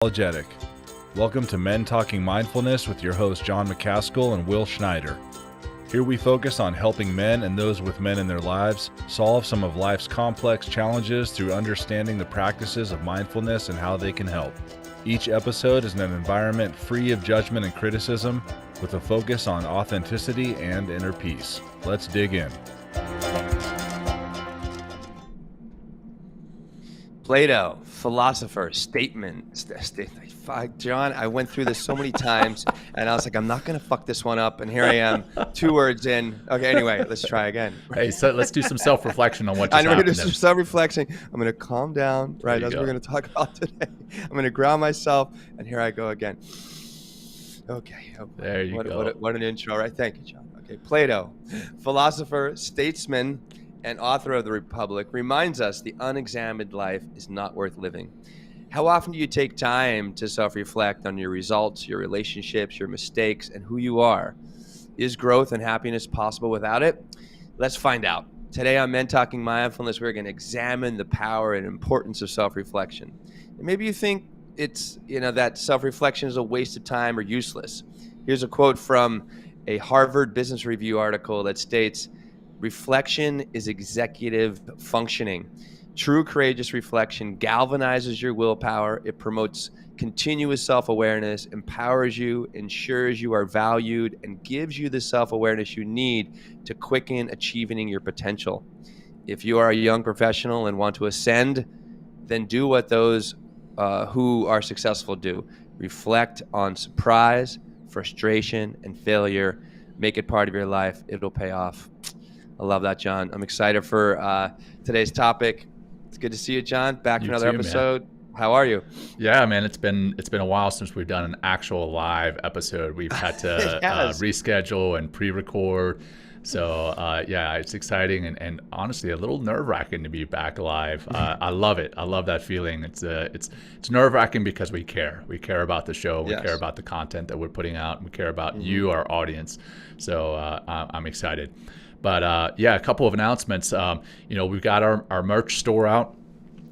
Apologetic. Welcome to Men Talking Mindfulness with your hosts John McCaskill and Will Schneider. Here we focus on helping men and those with men in their lives solve some of life's complex challenges through understanding the practices of mindfulness and how they can help. Each episode is in an environment free of judgment and criticism, with a focus on authenticity and inner peace. Let's dig in. Plato, philosopher, statement. Fuck, John, I went through this so many times, and I was like, I'm not going to fuck this one up, and here I am, 2 words in. Okay, anyway, let's try again. Hey, so let's do some self-reflection on what just happened. I'm going to do some self-reflection. I'm going to calm down, right? That's what we're going to talk about today. I'm going to ground myself, and here I go again. Okay. There you go. What an intro, right? Thank you, John. Okay, Plato, philosopher, statesman, and author of the Republic, reminds us the unexamined life is not worth living. How often do you take time to self-reflect on your results, your relationships, your mistakes, and who you are? Is growth and happiness possible without it? Let's find out. Today on Men Talking Mindfulness, we're going to examine the power and importance of self-reflection. And maybe you think it's, that self-reflection is a waste of time or useless. Here's a quote from a Harvard Business Review article that states, "Reflection is executive functioning. True courageous reflection galvanizes your willpower. It promotes continuous self-awareness, empowers you, ensures you are valued, and gives you the self-awareness you need to quicken achieving your potential. If you are a young professional and want to ascend, then do what those who are successful do. Reflect on surprise, frustration, and failure. Make it part of your life. It'll pay off." I love that, John. I'm excited for today's topic. It's good to see you, John. Back to another episode. Man. How are you? Yeah, man. It's been a while since we've done an actual live episode. We've had to reschedule and pre-record. So yeah, it's exciting and honestly a little nerve-wracking to be back live. I love it. I love that feeling. It's nerve-wracking because we care. We care about the show. We care about the content that we're putting out. We care about you, our audience. So I'm excited. But yeah, a couple of announcements. We've got our merch store out.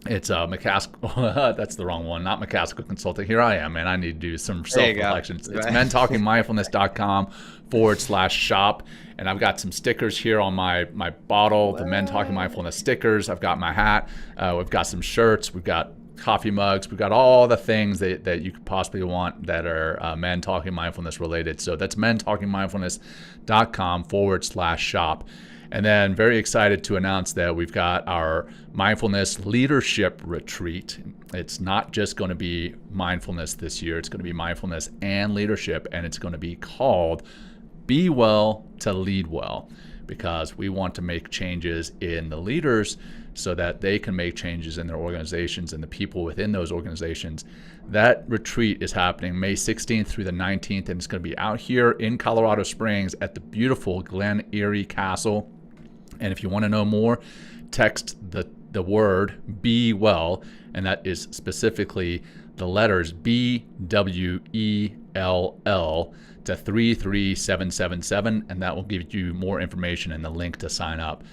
It's McCaskill. That's the wrong one. Not McCaskill Consulting. Here I am, man. I need to do some self-reflection. It's mentalkingmindfulness.com/shop. And I've got some stickers here on my bottle, the Men Talking Mindfulness stickers. I've got my hat. We've got some shirts. We've got coffee mugs. We've got all the things that you could possibly want that are Men Talking Mindfulness related. So that's mentalkingmindfulness.com/shop. And then very excited to announce that we've got our mindfulness leadership retreat. It's not just going to be mindfulness this year. It's going to be mindfulness and leadership. And it's going to be called Be Well to Lead Well, because we want to make changes in the leaders so that they can make changes in their organizations and the people within those organizations. That retreat is happening May 16th through the 19th, and it's going to be out here in Colorado Springs at the beautiful Glen Erie Castle. And if you want to know more, text the word Be Well, and that is specifically the letters BWELL to 33777, and that will give you more information and the link to sign up.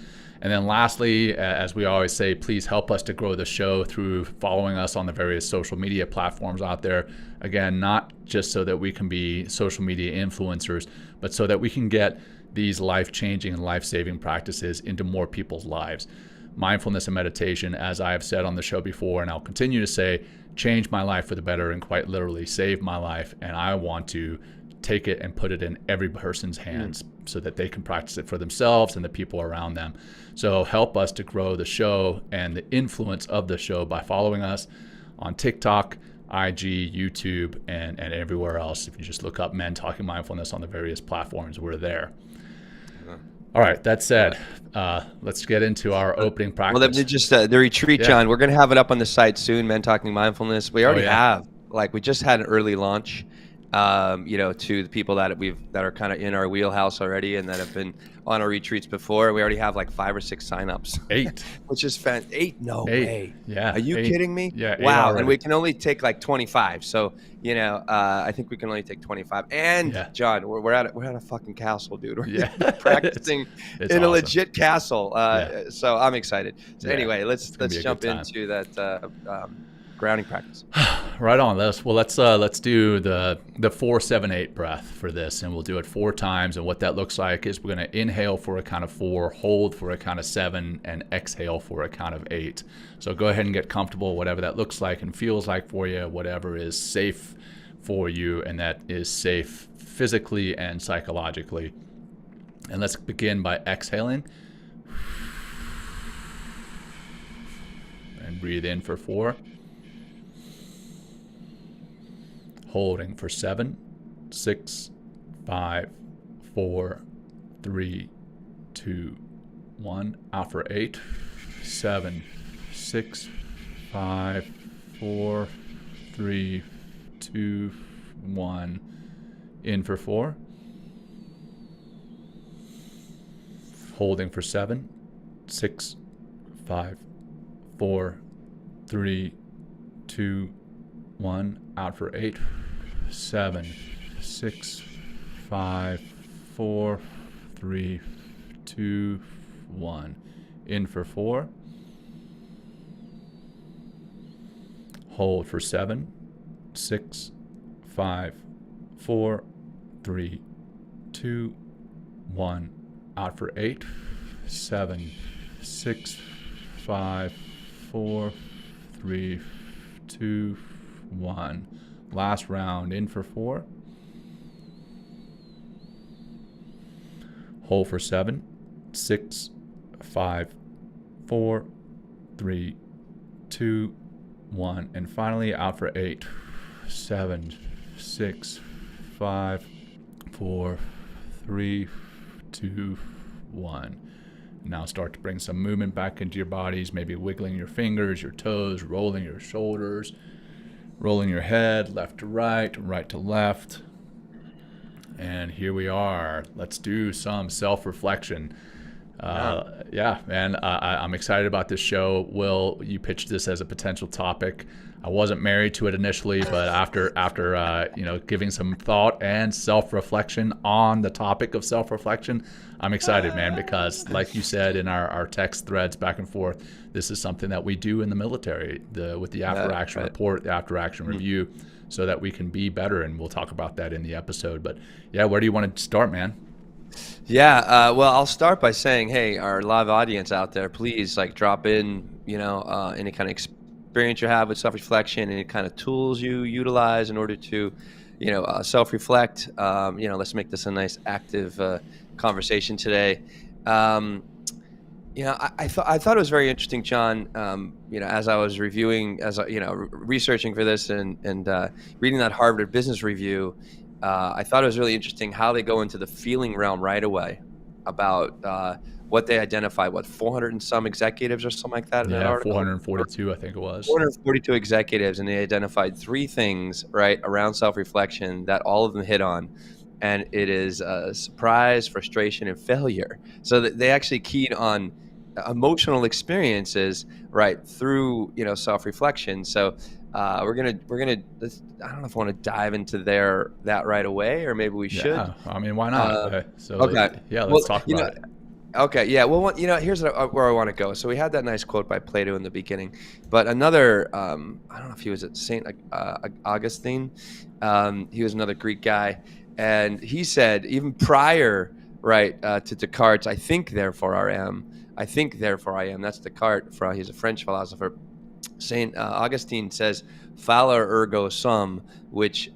And then lastly, as we always say, please help us to grow the show through following us on the various social media platforms out there. Again, not just so that we can be social media influencers, but so that we can get these life-changing and life-saving practices into more people's lives. Mindfulness and meditation, as I have said on the show before, and I'll continue to say, changed my life for the better and quite literally saved my life. And I want to take it and put it in every person's hands so that they can practice it for themselves and the people around them. So help us to grow the show and the influence of the show by following us on TikTok, IG, YouTube, and everywhere else. If you just look up Men Talking Mindfulness on the various platforms, we're there. All right, that said, let's get into our opening practice. Well, just the retreat, John, we're going to have it up on the site soon, Men Talking Mindfulness. We already have. We just had an early launch. To the people that are kind of in our wheelhouse already and that have been on our retreats before. We already have like 5 or 6 signups. 8. Which is 8? No 8. Way. Yeah. Are you kidding me? Yeah. Wow. And we can only take like 25. So, I think we can only take 25. And John, we're at a fucking castle, dude. We're practicing it's in awesome. A legit castle. So I'm excited. So anyway, let's jump into that grounding practice. Right on. Let's do the 4-7-8 breath for this, and we'll do it 4 times. And what that looks like is we're going to inhale for a count of 4, hold for a count of 7, and exhale for a count of 8. So go ahead and get comfortable, whatever that looks like and feels like for you, whatever is safe for you, and that is safe physically and psychologically. And let's begin by exhaling. And breathe in for 4. Holding for 7, 6, 5, 4, 3, 2, 1. Out for 8, 7, 6, 5, 4, 3, 2, 1. In for 4. Holding for 7, 6, 5, 4, 3, 2, 1. Out for 8, 7, 6, 5, 4, 3, 2, 1. In for 4. Hold for 7, 6, 5, 4, 3, 2, 1. Out for 8, 7, 6, 5, 4, 3, 2, 1. Last round. In for 4. Hold for 7, 6, 5, 4, 3, 2, 1. And finally out for 8, 7, 6, 5, 4, 3, 2, 1. Now start to bring some movement back into your bodies, maybe wiggling your fingers, your toes, rolling your shoulders, rolling your head left to right to left. And here we are. Let's do some self-reflection. Yeah, man, I'm excited about this show. Will, you pitched this as a potential topic. I wasn't married to it initially, but after giving some thought and self-reflection on the topic of self-reflection, I'm excited, man, because like you said in our text threads back and forth, this is something that we do in the military, with the after-action report, the after-action review, so that we can be better, and we'll talk about that in the episode. But yeah, where do you want to start, man? Yeah, well, I'll start by saying, hey, our live audience out there, please drop in, any kind of experience you have with self-reflection, any kind of tools you utilize in order to, self-reflect. Let's make this a nice active conversation today. I thought it was very interesting, John. As I was reviewing, researching for this and reading that Harvard Business Review. I thought it was really interesting how they go into the feeling realm right away about what they identify, 400 and some executives or something like that in that article? 442, I think it was. 442 executives, and they identified 3 things, right, around self-reflection that all of them hit on. And it is surprise, frustration, and failure. So that they actually keyed on emotional experiences, right, through, self-reflection. So we're gonna I don't know if I want to dive into that right away, or maybe we should. Yeah, I mean, why not? Okay. Let's talk about it. Okay, yeah. Well, here's where I want to go. So we had that nice quote by Plato in the beginning, but another, I don't know if he was at Saint Augustine. He was another Greek guy, and he said even prior, right, to Descartes, I think therefore I am. I think therefore I am. That's Descartes. He's a French philosopher. Saint Augustine says, "Fallere ergo sum," which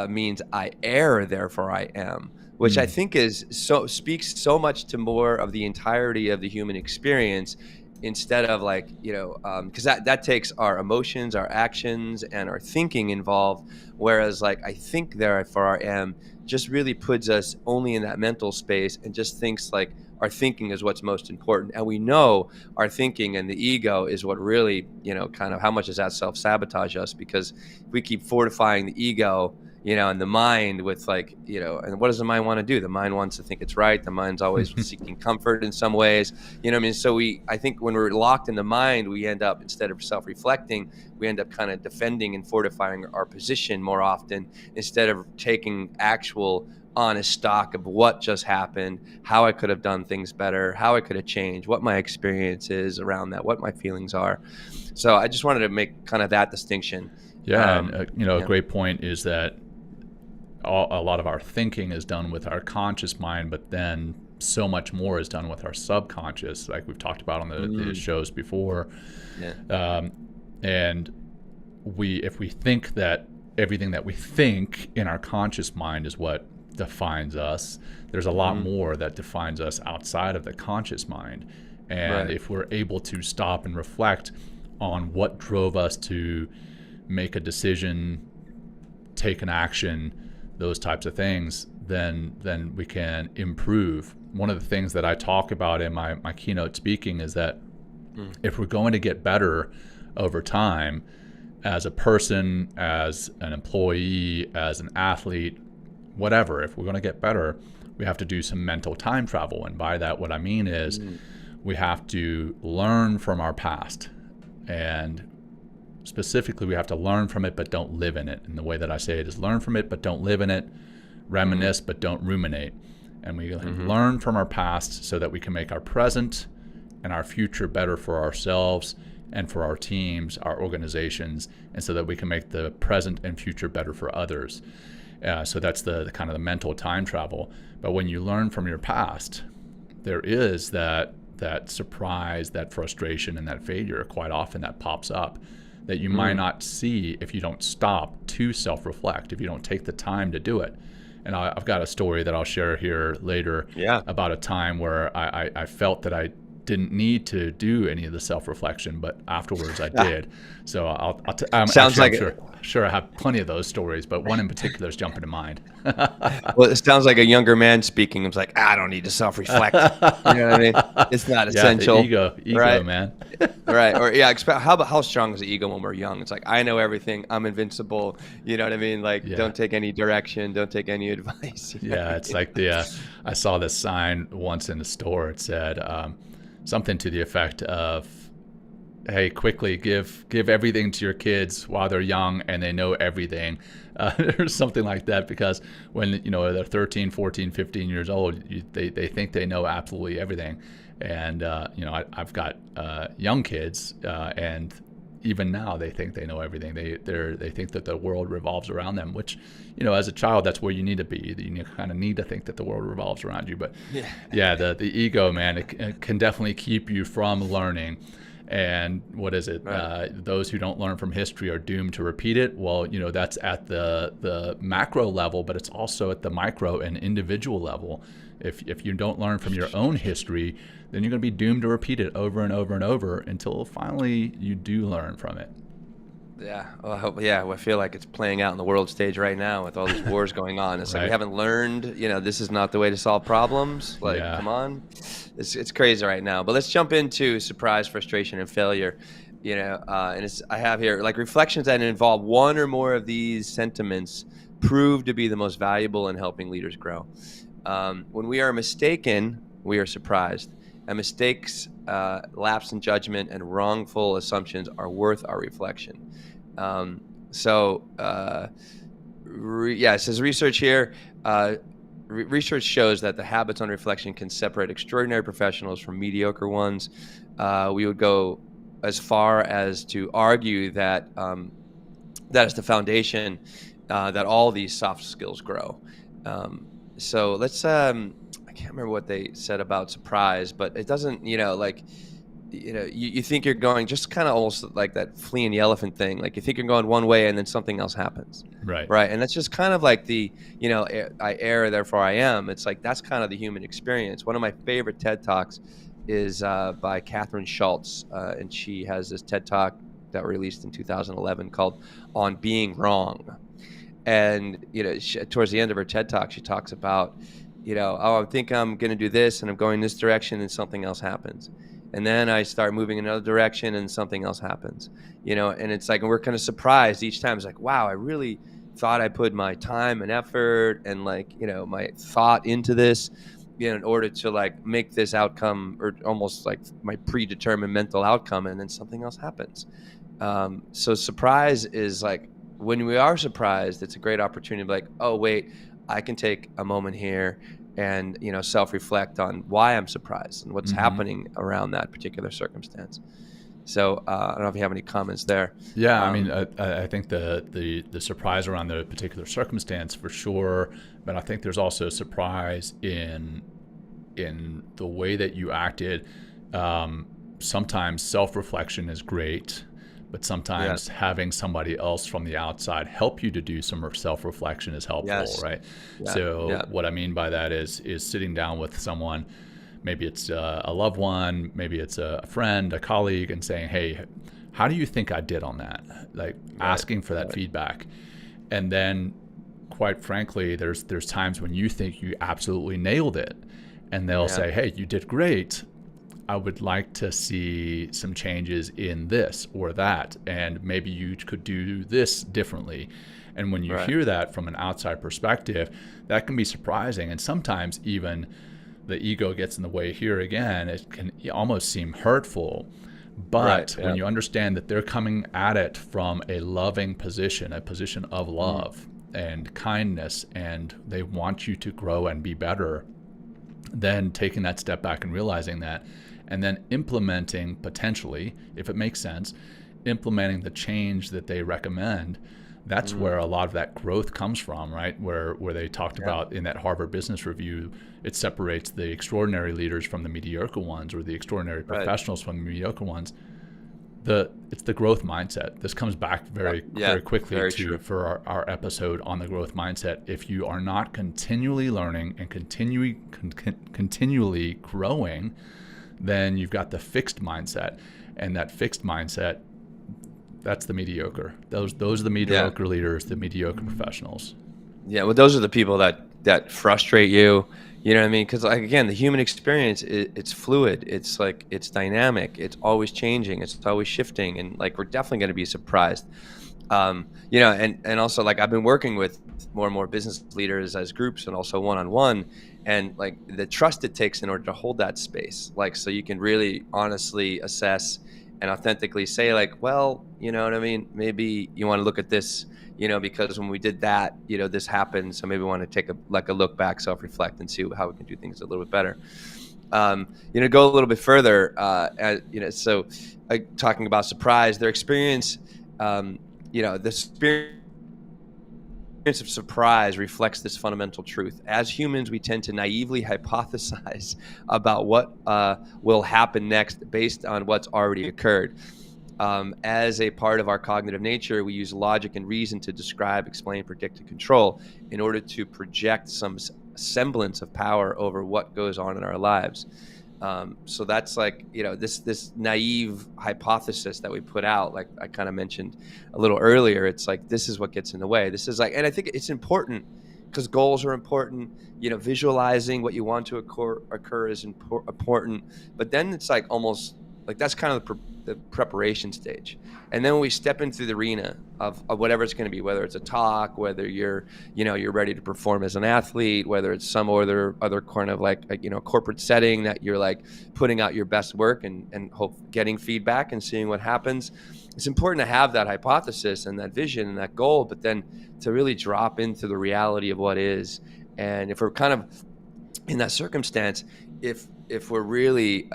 means I err, therefore I am. Which I think speaks so much to more of the entirety of the human experience, instead of because that takes our emotions, our actions, and our thinking involved. Whereas I think therefore I am just really puts us only in that mental space and just thinks our thinking is what's most important. And we know our thinking and the ego is what really, kind of how much does that self-sabotage us? Because if we keep fortifying the ego, and the mind with like, and what does the mind want to do? The mind wants to think it's right. The mind's always seeking comfort in some ways, what I mean? So I think when we're locked in the mind, we end up, instead of self-reflecting, we end up kind of defending and fortifying our position more often, instead of taking actual honest stock of what just happened, how I could have done things better, how I could have changed, what my experience is around that, what my feelings are. So I just wanted to make kind of that distinction. Yeah, and a great point is that a lot of our thinking is done with our conscious mind, but then so much more is done with our subconscious, like we've talked about on the shows before. Yeah. And if we think that everything that we think in our conscious mind is what defines us, there's a lot more that defines us outside of the conscious mind. And if we're able to stop and reflect on what drove us to make a decision, take an action, those types of things, then we can improve. One of the things that I talk about in my keynote speaking is that if we're going to get better over time as a person, as an employee, as an athlete, whatever, if we're going to get better, we have to do some mental time travel. And by that, what I mean is we have to learn from our past. And specifically, we have to learn from it, but don't live in it. And the way that I say it is learn from it, but don't live in it, reminisce, but don't ruminate. And we learn from our past so that we can make our present and our future better for ourselves and for our teams, our organizations, and so that we can make the present and future better for others. So that's the kind of the mental time travel. But when you learn from your past, there is that surprise, that frustration, and that failure quite often that pops up that you might not see if you don't stop to self-reflect, if you don't take the time to do it. And I've got a story that I'll share here later about a time where I felt that I didn't need to do any of the self-reflection, but afterwards I did. So I'm sure I have plenty of those stories, but one in particular is jumping to mind. Well, it sounds like a younger man speaking. It's like, I don't need to self-reflect. You know what I mean? It's not essential. The ego, right? Man. Right. Or how strong is the ego when we're young? It's like, I know everything. I'm invincible. You know what I mean? Like, don't take any direction. Don't take any advice. Yeah. It's like I saw this sign once in the store. It said, something to the effect of, hey, quickly give everything to your kids while they're young and they know everything, or something like that, because when they're 13, 14, 15 years old, they think they know absolutely everything. And I've got young kids, and even now they think they know everything. They think that the world revolves around them, which, as a child, that's where you need to be. You kind of need to think that the world revolves around you. But the ego, man, it can definitely keep you from learning. And what is it? Right. Those who don't learn from history are doomed to repeat it. Well, that's at the macro level, but it's also at the micro and individual level. If you don't learn from your own history, then you're going to be doomed to repeat it over and over and over until finally you do learn from it. Yeah. Well, I feel like it's playing out on the world stage right now with all these wars going on. It's like we haven't learned, this is not the way to solve problems. Like, come on. It's crazy right now. But let's jump into surprise, frustration, and failure. And I have here, like, reflections that involve one or more of these sentiments prove to be the most valuable in helping leaders grow. When we are mistaken, we are surprised. And mistakes, lapse in judgment, and wrongful assumptions are worth our reflection. It says research here. Research shows that the habits on reflection can separate extraordinary professionals from mediocre ones. We would go as far as to argue that that is the foundation that all these soft skills grow. So let's I can't remember what they said about surprise, but it doesn't, you think you're going just kind of almost like that flea and the elephant thing. Like, you think you're going one way and then something else happens. Right. And that's just kind of like I err, therefore I am. It's like, that's kind of the human experience. One of my favorite TED Talks is by Catherine Schultz. And she has this TED Talk that released in 2011 called On Being Wrong. And, towards the end of her TED Talk, she talks about, I think I'm going to do this and I'm going this direction and something else happens. And then I start moving in another direction and something else happens, and it's like, and we're kind of surprised each time. It's like, wow, I really, thought I put my time and effort and like, my thought into this, in order to like make this outcome, or almost like my predetermined mental outcome, and then something else happens. So surprise is like, when we are surprised, it's a great opportunity to be like, oh wait, I can take a moment here and self-reflect on why I'm surprised and what's happening around that particular circumstance. So I don't know if you have any comments there. Yeah, I mean, I think the surprise around the particular circumstance for sure, but I think there's also surprise in the way that you acted. Sometimes self-reflection is great, but sometimes having somebody else from the outside help you to do some self-reflection is helpful, right? So what I mean by that is sitting down with someone. Maybe it's a loved one, maybe it's a friend, a colleague, and saying, hey, how do you think I did on that? Like asking for that feedback. And then quite frankly, there's times when you think you absolutely nailed it, and they'll say, hey, you did great. I would like to see some changes in this or that, and maybe you could do this differently. And when you hear that from an outside perspective, that can be surprising. And sometimes even the ego gets in the way here again. It can almost seem hurtful. But when you understand that they're coming at it from a loving position, a position of love and kindness, and they want you to grow and be better, then taking that step back and realizing that, and then implementing, potentially, if it makes sense, implementing the change that they recommend, that's where a lot of that growth comes from, right? Where they talked about in that Harvard Business Review, it separates the extraordinary leaders from the mediocre ones, or the extraordinary professionals from the mediocre ones. It's the growth mindset. This comes back very quickly for our episode on the growth mindset. If you are not continually learning and continually growing, then you've got the fixed mindset, and that fixed mindset, that's the mediocre. Those are the mediocre leaders, the mediocre professionals. Yeah, well, those are the people that frustrate you. You know what I mean? Because like, again, the human experience, it's fluid. It's like, it's dynamic. It's always changing. It's always shifting. And like, we're definitely going to be surprised. And also, like, I've been working with more and more business leaders as groups and also one-on-one, and like the trust it takes in order to hold that space, like, so you can really honestly assess and authentically say like, well, you know what I mean? Maybe you want to look at this, because when we did that, this happened. So maybe we want to take a look back, self-reflect, and see how we can do things a little bit better. Go a little bit further, so talking about surprise, their experience, the experience of surprise reflects this fundamental truth. As humans, we tend to naively hypothesize about what will happen next based on what's already occurred. As a part of our cognitive nature, we use logic and reason to describe, explain, predict, and control in order to project some semblance of power over what goes on in our lives. So that's like, this naive hypothesis that we put out, like I kind of mentioned a little earlier. It's like, this is what gets in the way. This is like, and I think it's important because goals are important. Visualizing what you want to occur is important. But then it's like almost like that's kind of the preparation stage. And then when we step into the arena of whatever it's going to be, whether it's a talk, whether you're ready to perform as an athlete, whether it's some other kind of like corporate setting that you're like putting out your best work and getting feedback and seeing what happens. It's important to have that hypothesis and that vision and that goal, but then to really drop into the reality of what is. And if we're kind of in that circumstance, if we're really,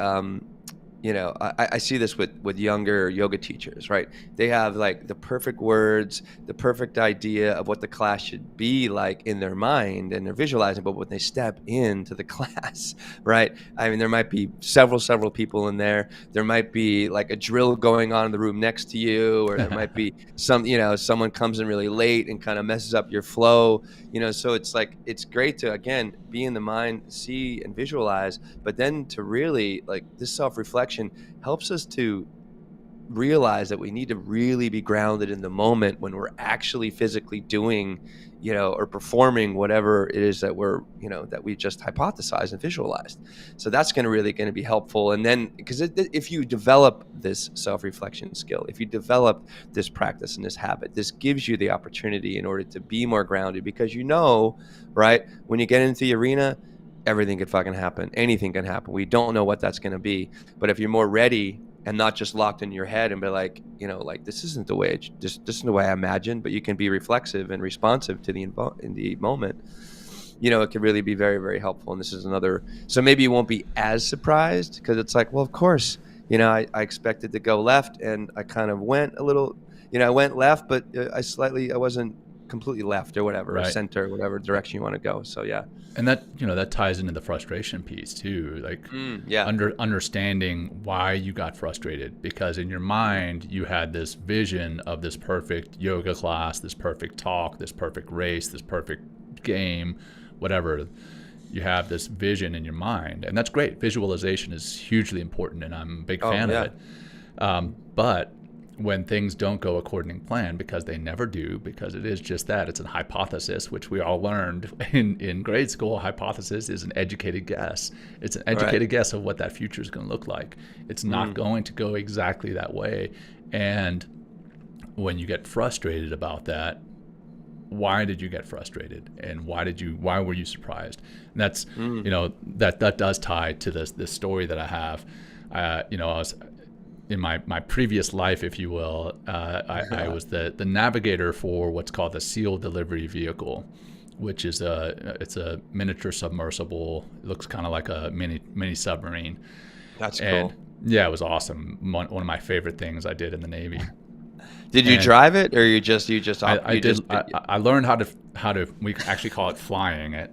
I see this with younger yoga teachers, right? They have like the perfect words, the perfect idea of what the class should be like in their mind, and they're visualizing, but when they step into the class, right? I mean, there might be several people in there. There might be like a drill going on in the room next to you, or there might be someone comes in really late and kind of messes up your flow, so it's like, it's great to, again, be in the mind, see and visualize, but then to really like this self-reflection helps us to realize that we need to really be grounded in the moment when we're actually physically doing, or performing whatever it is that we're, that we just hypothesized and visualized. So that's going to be helpful. And then, because if you develop this self-reflection skill, if you develop this practice and this habit, this gives you the opportunity in order to be more grounded, because right, when you get into the arena, everything could fucking happen. Anything can happen. We don't know what that's going to be. But if you're more ready and not just locked in your head and be like, this isn't the way, this isn't the way I imagined, but you can be reflexive and responsive to in the moment, it can really be very, very helpful. And this is another, so maybe you won't be as surprised, because it's like, well, of course, I expected to go left, and I kind of went a little, I went left, but I wasn't completely left or whatever, right. Or center, whatever direction you want to go. So yeah. And that, that ties into the frustration piece too, like understanding why you got frustrated, because in your mind you had this vision of this perfect yoga class, this perfect talk, this perfect race, this perfect game, whatever. You have this vision in your mind, and that's great. Visualization is hugely important, and I'm a big fan of it. But when things don't go according to plan, because they never do, because it is just that, it's a hypothesis, which we all learned in grade school. Hypothesis is an educated guess. It's an educated guess of what that future is going to look like. It's not going to go exactly that way. And when you get frustrated about that, why did you get frustrated, and why were you surprised? And that's that does tie to this story that I have. I was in my previous life, if you will, I was the navigator for what's called the SEAL delivery vehicle, which is it's a miniature submersible. It looks kind of like a mini submarine. That's cool. Yeah, it was awesome. One of my favorite things I did in the Navy. Did you drive it, or I learned how to. We actually call it flying it,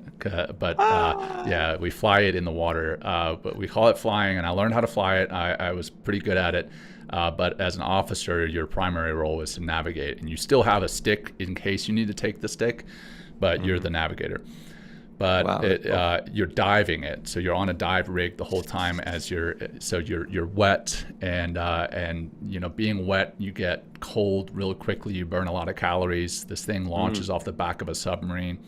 but yeah, we fly it in the water. But we call it flying, and I learned how to fly it. I was pretty good at it. But as an officer, your primary role is to navigate, and you still have a stick in case you need to take the stick, but you're the navigator. But you're diving it, so you're on a dive rig the whole time as you're wet, and being wet, you get cold real quickly. You burn a lot of calories. This thing launches off the back of a submarine,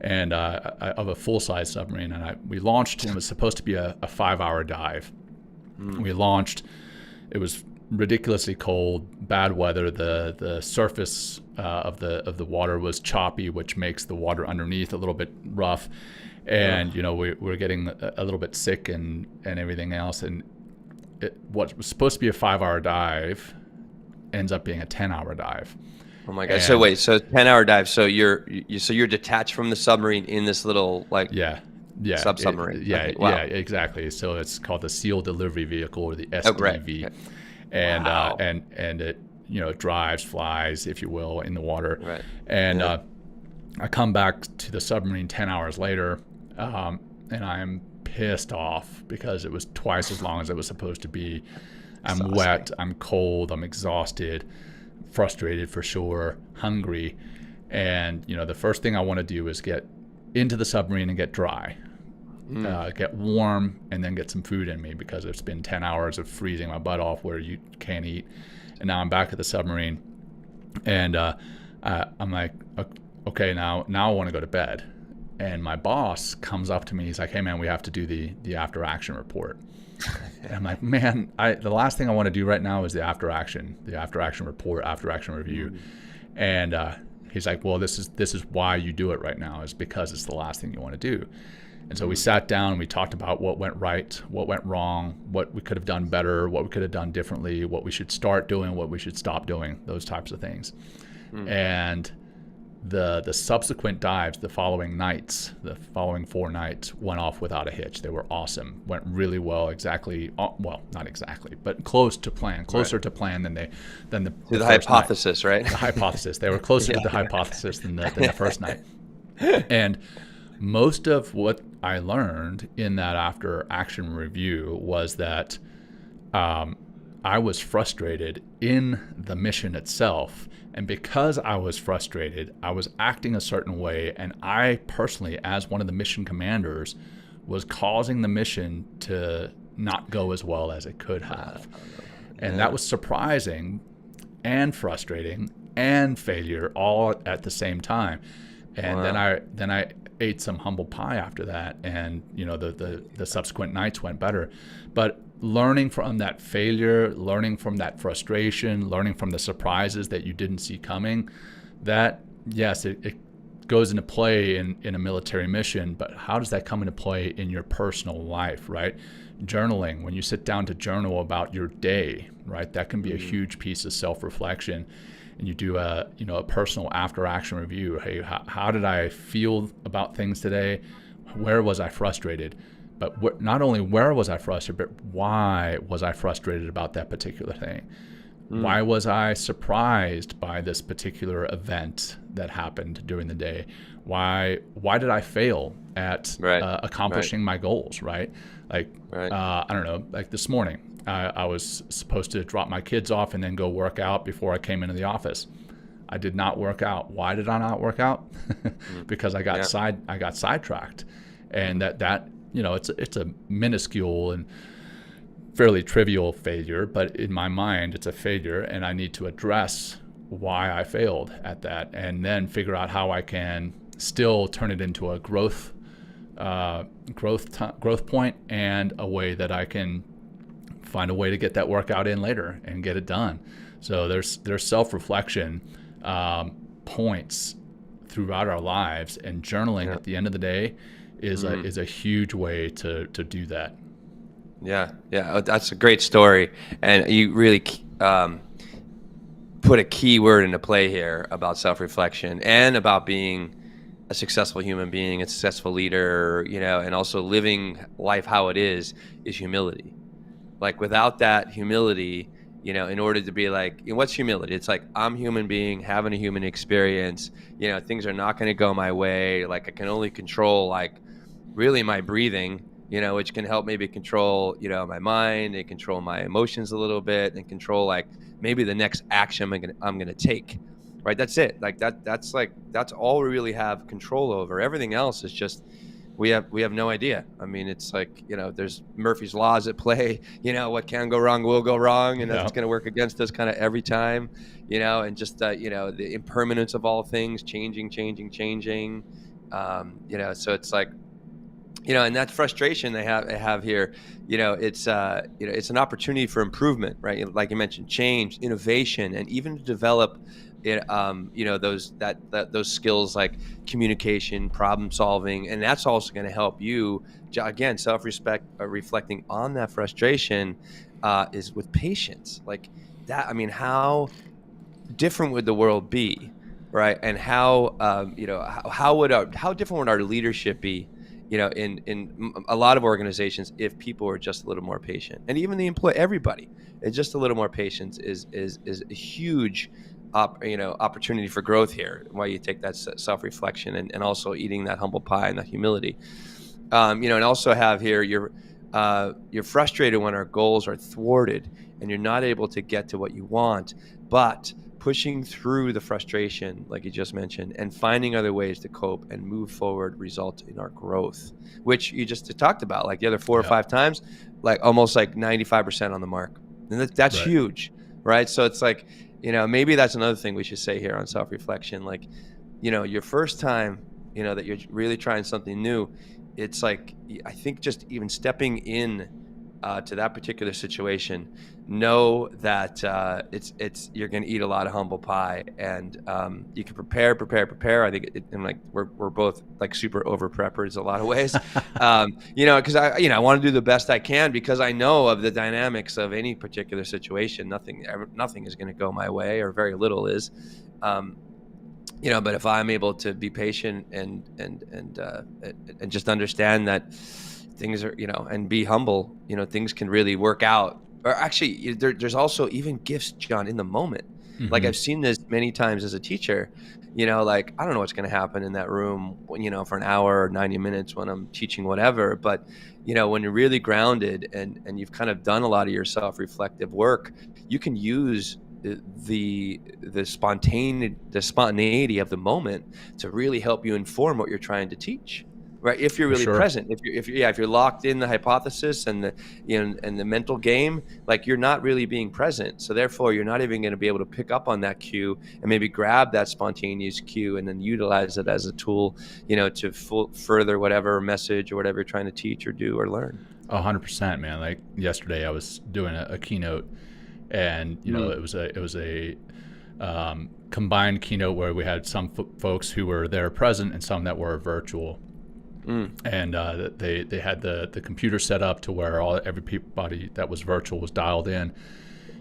and of a full-size submarine. And we launched, and it was supposed to be a 5-hour dive. We launched. It was ridiculously cold, bad weather. The surface of the water was choppy, which makes the water underneath a little bit rough, and we're getting a little bit sick and everything else. And what was supposed to be a 5-hour dive ends up being a 10-hour dive. Oh my god! So wait, 10-hour dive. So you're detached from the submarine in this little sub-submarine. Yeah, exactly. So it's called the SEAL delivery vehicle, or the SDV. Okay. And and it it drives, flies, if you will, in the water. Right. And I come back to the submarine 10 hours later, and I'm pissed off because it was twice as long as it was supposed to be. I'm wet, I'm cold, I'm exhausted, frustrated for sure, hungry, and the first thing I want to do is get into the submarine and get dry. Get warm, and then get some food in me, because it's been 10 hours of freezing my butt off where you can't eat. And now I'm back at the submarine, and I'm like, okay, now I want to go to bed. And my boss comes up to me. He's like, hey man, we have to do the after action report. And I'm like, man, the last thing I want to do right now is the after action report, after action review. And he's like, well, this is why you do it right now, is because it's the last thing you want to do. And so we sat down and we talked about what went right, what went wrong, what we could have done better, what we could have done differently, what we should start doing, what we should stop doing, those types of things. And the subsequent dives, the following 4 nights, went off without a hitch. They were awesome. Went really well, not exactly, but close to plan, closer to plan than the hypothesis, night. Right? The hypothesis. They were closer to the hypothesis than the first night. And most of what I learned in that after action review was that I was frustrated in the mission itself. And because I was frustrated, I was acting a certain way. And I personally, as one of the mission commanders, was causing the mission to not go as well as it could have. And that was surprising and frustrating and failure all at the same time. And then I ate some humble pie after that, and the subsequent nights went better. But learning from that failure, learning from that frustration, learning from the surprises that you didn't see coming, that yes, it goes into play in a military mission, but how does that come into play in your personal life, right? Journaling, when you sit down to journal about your day, right, that can be a huge piece of self-reflection. And you do a personal after-action review. Hey, how did I feel about things today? Where was I frustrated? But not only where was I frustrated, but why was I frustrated about that particular thing? Why was I surprised by this particular event that happened during the day? Why did I fail at accomplishing my goals, right? I don't know, like this morning, I was supposed to drop my kids off and then go work out before I came into the office. I did not work out. Why did I not work out? Because I got sidetracked. And that it's a minuscule and fairly trivial failure, but in my mind it's a failure, and I need to address why I failed at that, and then figure out how I can still turn it into a growth point, and a way that I can find a way to get that workout in later and get it done. So there's self-reflection points throughout our lives, and journaling at the end of the day is a huge way to do that. Yeah, that's a great story, and you really put a key word into play here about self-reflection and about being a successful human being, a successful leader, and also living life how it is humility. Like without that humility, in order to be like, what's humility? It's like, I'm a human being having a human experience, things are not going to go my way. Like I can only control like really my breathing, which can help maybe control, my mind and control my emotions a little bit, and control like maybe the next action I'm going to take. Right. That's it. Like that's all we really have control over. Everything else is just, we have no idea. I mean, it's like, there's Murphy's laws at play, what can go wrong will go wrong. And that's going to work against us kind of every time, and just, the impermanence of all things changing. So it's like, and that frustration they have here, it's an opportunity for improvement, right? Like you mentioned, change, innovation, and even to develop those skills like communication, problem solving, and that's also going to help you again reflecting on that frustration is with patience. Like that, I mean, how different would the world be, right? And how different would our leadership be, in a lot of organizations if people were just a little more patient, and even the everybody, it's just a little more patience is a huge opportunity for growth here. Why you take that self-reflection and also eating that humble pie and that humility, and also have here you're frustrated when our goals are thwarted and you're not able to get to what you want, but pushing through the frustration, like you just mentioned, and finding other ways to cope and move forward result in our growth, which you just talked about, like the other 4 or 5 times, like almost like 95% on the mark. And that's huge, right? So it's like, maybe that's another thing we should say here on self-reflection. Like, your first time, that you're really trying something new, it's like, I think just even stepping in to that particular situation, know that you're going to eat a lot of humble pie, and you can prepare. I think and like we're both like super over preppers in a lot of ways, because I want to do the best I can, because I know of the dynamics of any particular situation. Nothing is going to go my way, or very little is. But if I'm able to be patient and just understand that things are, and be humble, things can really work out. Or actually, there's also even gifts, John, in the moment. Mm-hmm. Like I've seen this many times as a teacher, like I don't know what's going to happen in that room, for an hour or 90 minutes when I'm teaching whatever. But, when you're really grounded and you've kind of done a lot of your self-reflective work, you can use the spontaneity of the moment to really help you inform what you're trying to teach. right? If you're really sure. present, if you're locked in the hypothesis and the, and the mental game, like you're not really being present. So therefore you're not even going to be able to pick up on that cue and maybe grab that spontaneous cue and then utilize it as a tool, to further whatever message or whatever you're trying to teach or do or learn. 100%, man. Like yesterday I was doing a keynote, and it was a combined keynote where we had some folks who were there present and some that were virtual. And they had the computer set up to where everybody that was virtual was dialed in.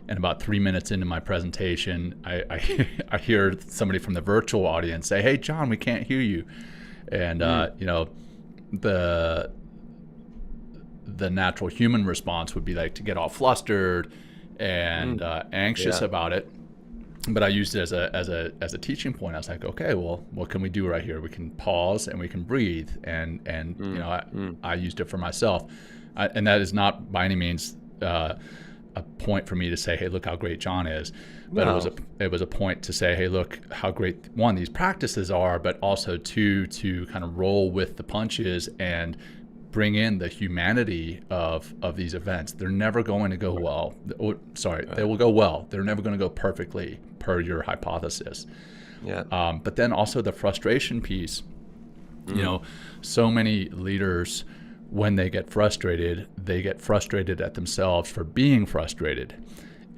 And about 3 minutes into my presentation, I hear somebody from the virtual audience say, "Hey, John, we can't hear you." And the natural human response would be like to get all flustered and anxious about it. But I used it as a teaching point. I was like, okay, well, what can we do right here? We can pause and we can breathe. And I used it for myself. And that is not by any means a point for me to say, hey, look how great John is. But it was a point to say, hey, look how great, one, these practices are, but also two, to kind of roll with the punches and bring in the humanity of these events. They're never going to go well. They will go well. They're never going to go perfectly per your hypothesis. Yeah. But then also the frustration piece. So many leaders, when they get frustrated at themselves for being frustrated.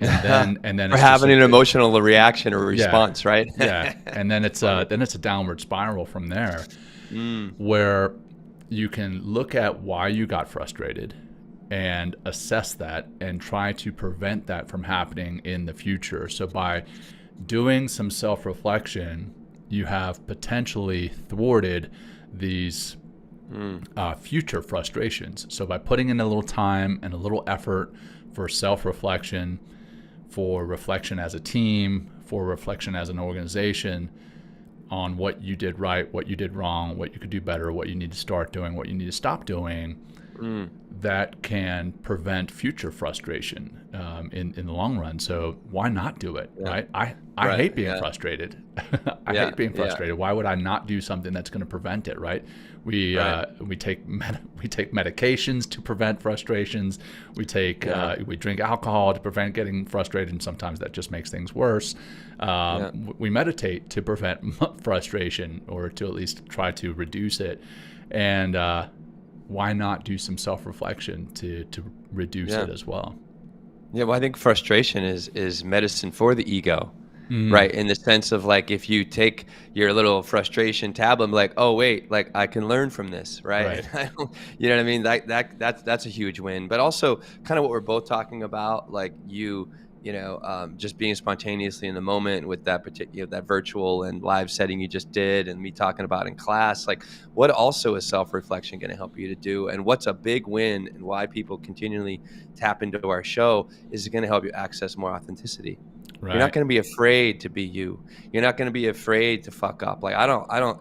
And then for having an emotional reaction or response, right? Yeah. And then it's a downward spiral from there, where you can look at why you got frustrated and assess that and try to prevent that from happening in the future. So by doing some self-reflection, you have potentially thwarted these future frustrations. So by putting in a little time and a little effort for self-reflection, for reflection as a team, for reflection as an organization, on what you did right, what you did wrong, what you could do better, what you need to start doing, what you need to stop doing, that can prevent future frustration in the long run. So why not do it, right? I hate being frustrated. I hate being frustrated. Why would I not do something that's going to prevent it, right? We take medications to prevent frustrations. We drink alcohol to prevent getting frustrated, and sometimes that just makes things worse. We meditate to prevent frustration, or to at least try to reduce it. And why not do some self-reflection to reduce it as well? Yeah, well, I think frustration is medicine for the ego. Right, in the sense of like, if you take your little frustration tablet and be like, oh wait, like I can learn from this, right? You know what I mean? That's a huge win. But also kind of what we're both talking about, like just being spontaneously in the moment with that particular, that virtual and live setting you just did, and me talking about in class, like what also is self-reflection going to help you to do, and what's a big win, and why people continually tap into our show is going to help you access more authenticity. Right. You're not going to be afraid to be you. You're not going to be afraid to fuck up. Like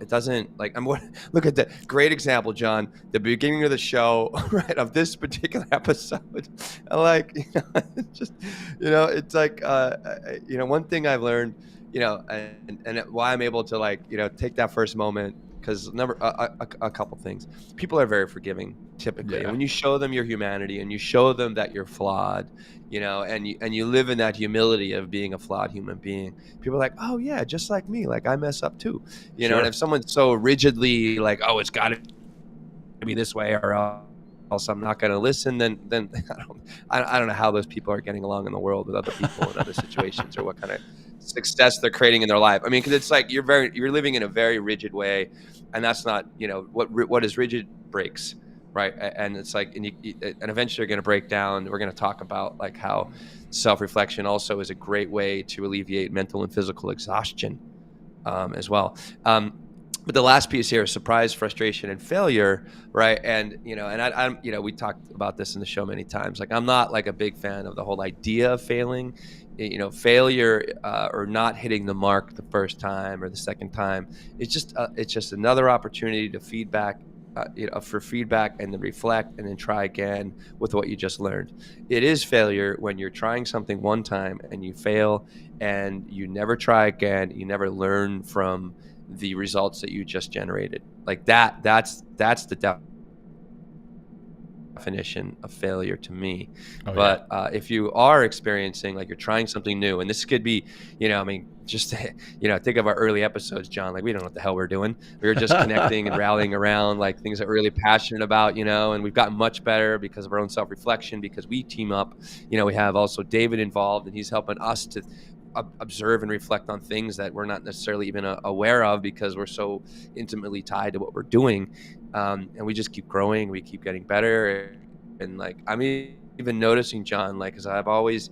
it doesn't, like, look at that great example, John, the beginning of the show, right, of this particular episode. Like, it's like, one thing I've learned, and why I'm able to, like, take that first moment, because a couple things. People are very forgiving typically. And when you show them your humanity and you show them that you're flawed, and you live in that humility of being a flawed human being, people are like, oh yeah, just like me, like I mess up too, Sure. And if someone's so rigidly like, oh, it's got to be this way or else I'm not going to listen, then I don't know how those people are getting along in the world with other people in other situations, or what kind of success they're creating in their life. I mean, because it's like you're living in a very rigid way, and that's not, what is rigid breaks, right? And it's like, and eventually you're going to break down. We're going to talk about like how self-reflection also is a great way to alleviate mental and physical exhaustion as well. But the last piece here is surprise, frustration, and failure, right? And I'm we talked about this in the show many times. Like, I'm not like a big fan of the whole idea of failing. Failure or not hitting the mark the first time or the second time, it's just another opportunity to feedback. For feedback, and then reflect, and then try again with what you just learned. It is failure when you're trying something one time and you fail, and you never try again. You never learn from the results that you just generated. Like that's the definition of failure to me. But if you are experiencing, like, you're trying something new, and this could be, just think of our early episodes, John. Like, we don't know what the hell we're doing. We were just connecting and rallying around like things that we're really passionate about, and we've gotten much better because of our own self-reflection, because we team up. We have also David involved, and he's helping us to observe and reflect on things that we're not necessarily even aware of, because we're so intimately tied to what we're doing. And we just keep growing, we keep getting better. And like, I'm even noticing, John, like, because I've always,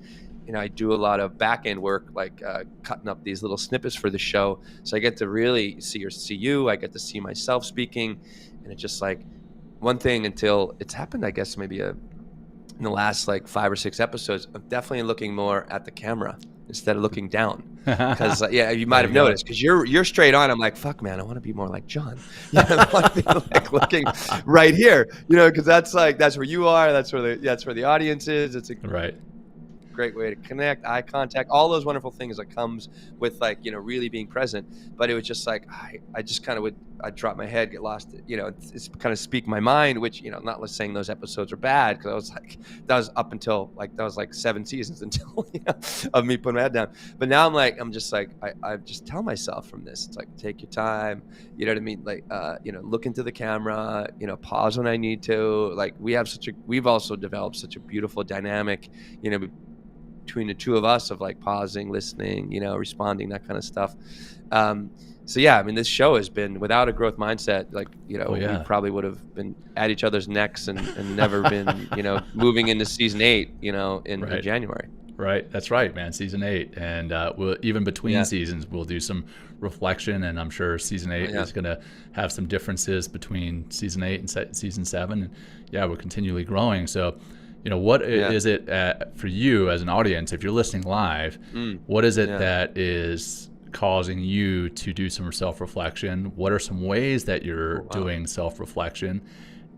I do a lot of back end work, like cutting up these little snippets for the show. So I get to really see you, I get to see myself speaking. And it's just like one thing, until it's happened, I guess maybe in the last like 5 or 6 episodes, I'm definitely looking more at the camera instead of looking down. Because you might have noticed, because you're straight on. I'm like, fuck, man, I want to be more like John. I want to be like looking right here, because that's where you are. That's where the audience is. It's a great way to connect, eye contact, all those wonderful things that comes with, like, really being present. But it was just like, I just kind of I'd drop my head, get lost, it's kind of speak my mind, which, not saying those episodes are bad, because I was like, that was up until like, that was like 7 seasons until, of me putting my head down. But now I'm just like, I just tell myself from this, it's like, take your time, you know what I mean? Like, look into the camera, pause when I need to. Like, we've also developed such a beautiful dynamic, between the two of us, of like pausing, listening, responding, that kind of stuff. So yeah, I mean, this show has been, without a growth mindset, like, we probably would have been at each other's necks and never been, moving into season 8, in January. Right. That's right, man. Season 8. And we'll, even between seasons, we'll do some reflection, and I'm sure season 8 is going to have some differences between season 8 and season 7. And we're continually growing. So, what is it for you as an audience, if you're listening live, what is it that is causing you to do some self-reflection? What are some ways that you're doing self-reflection?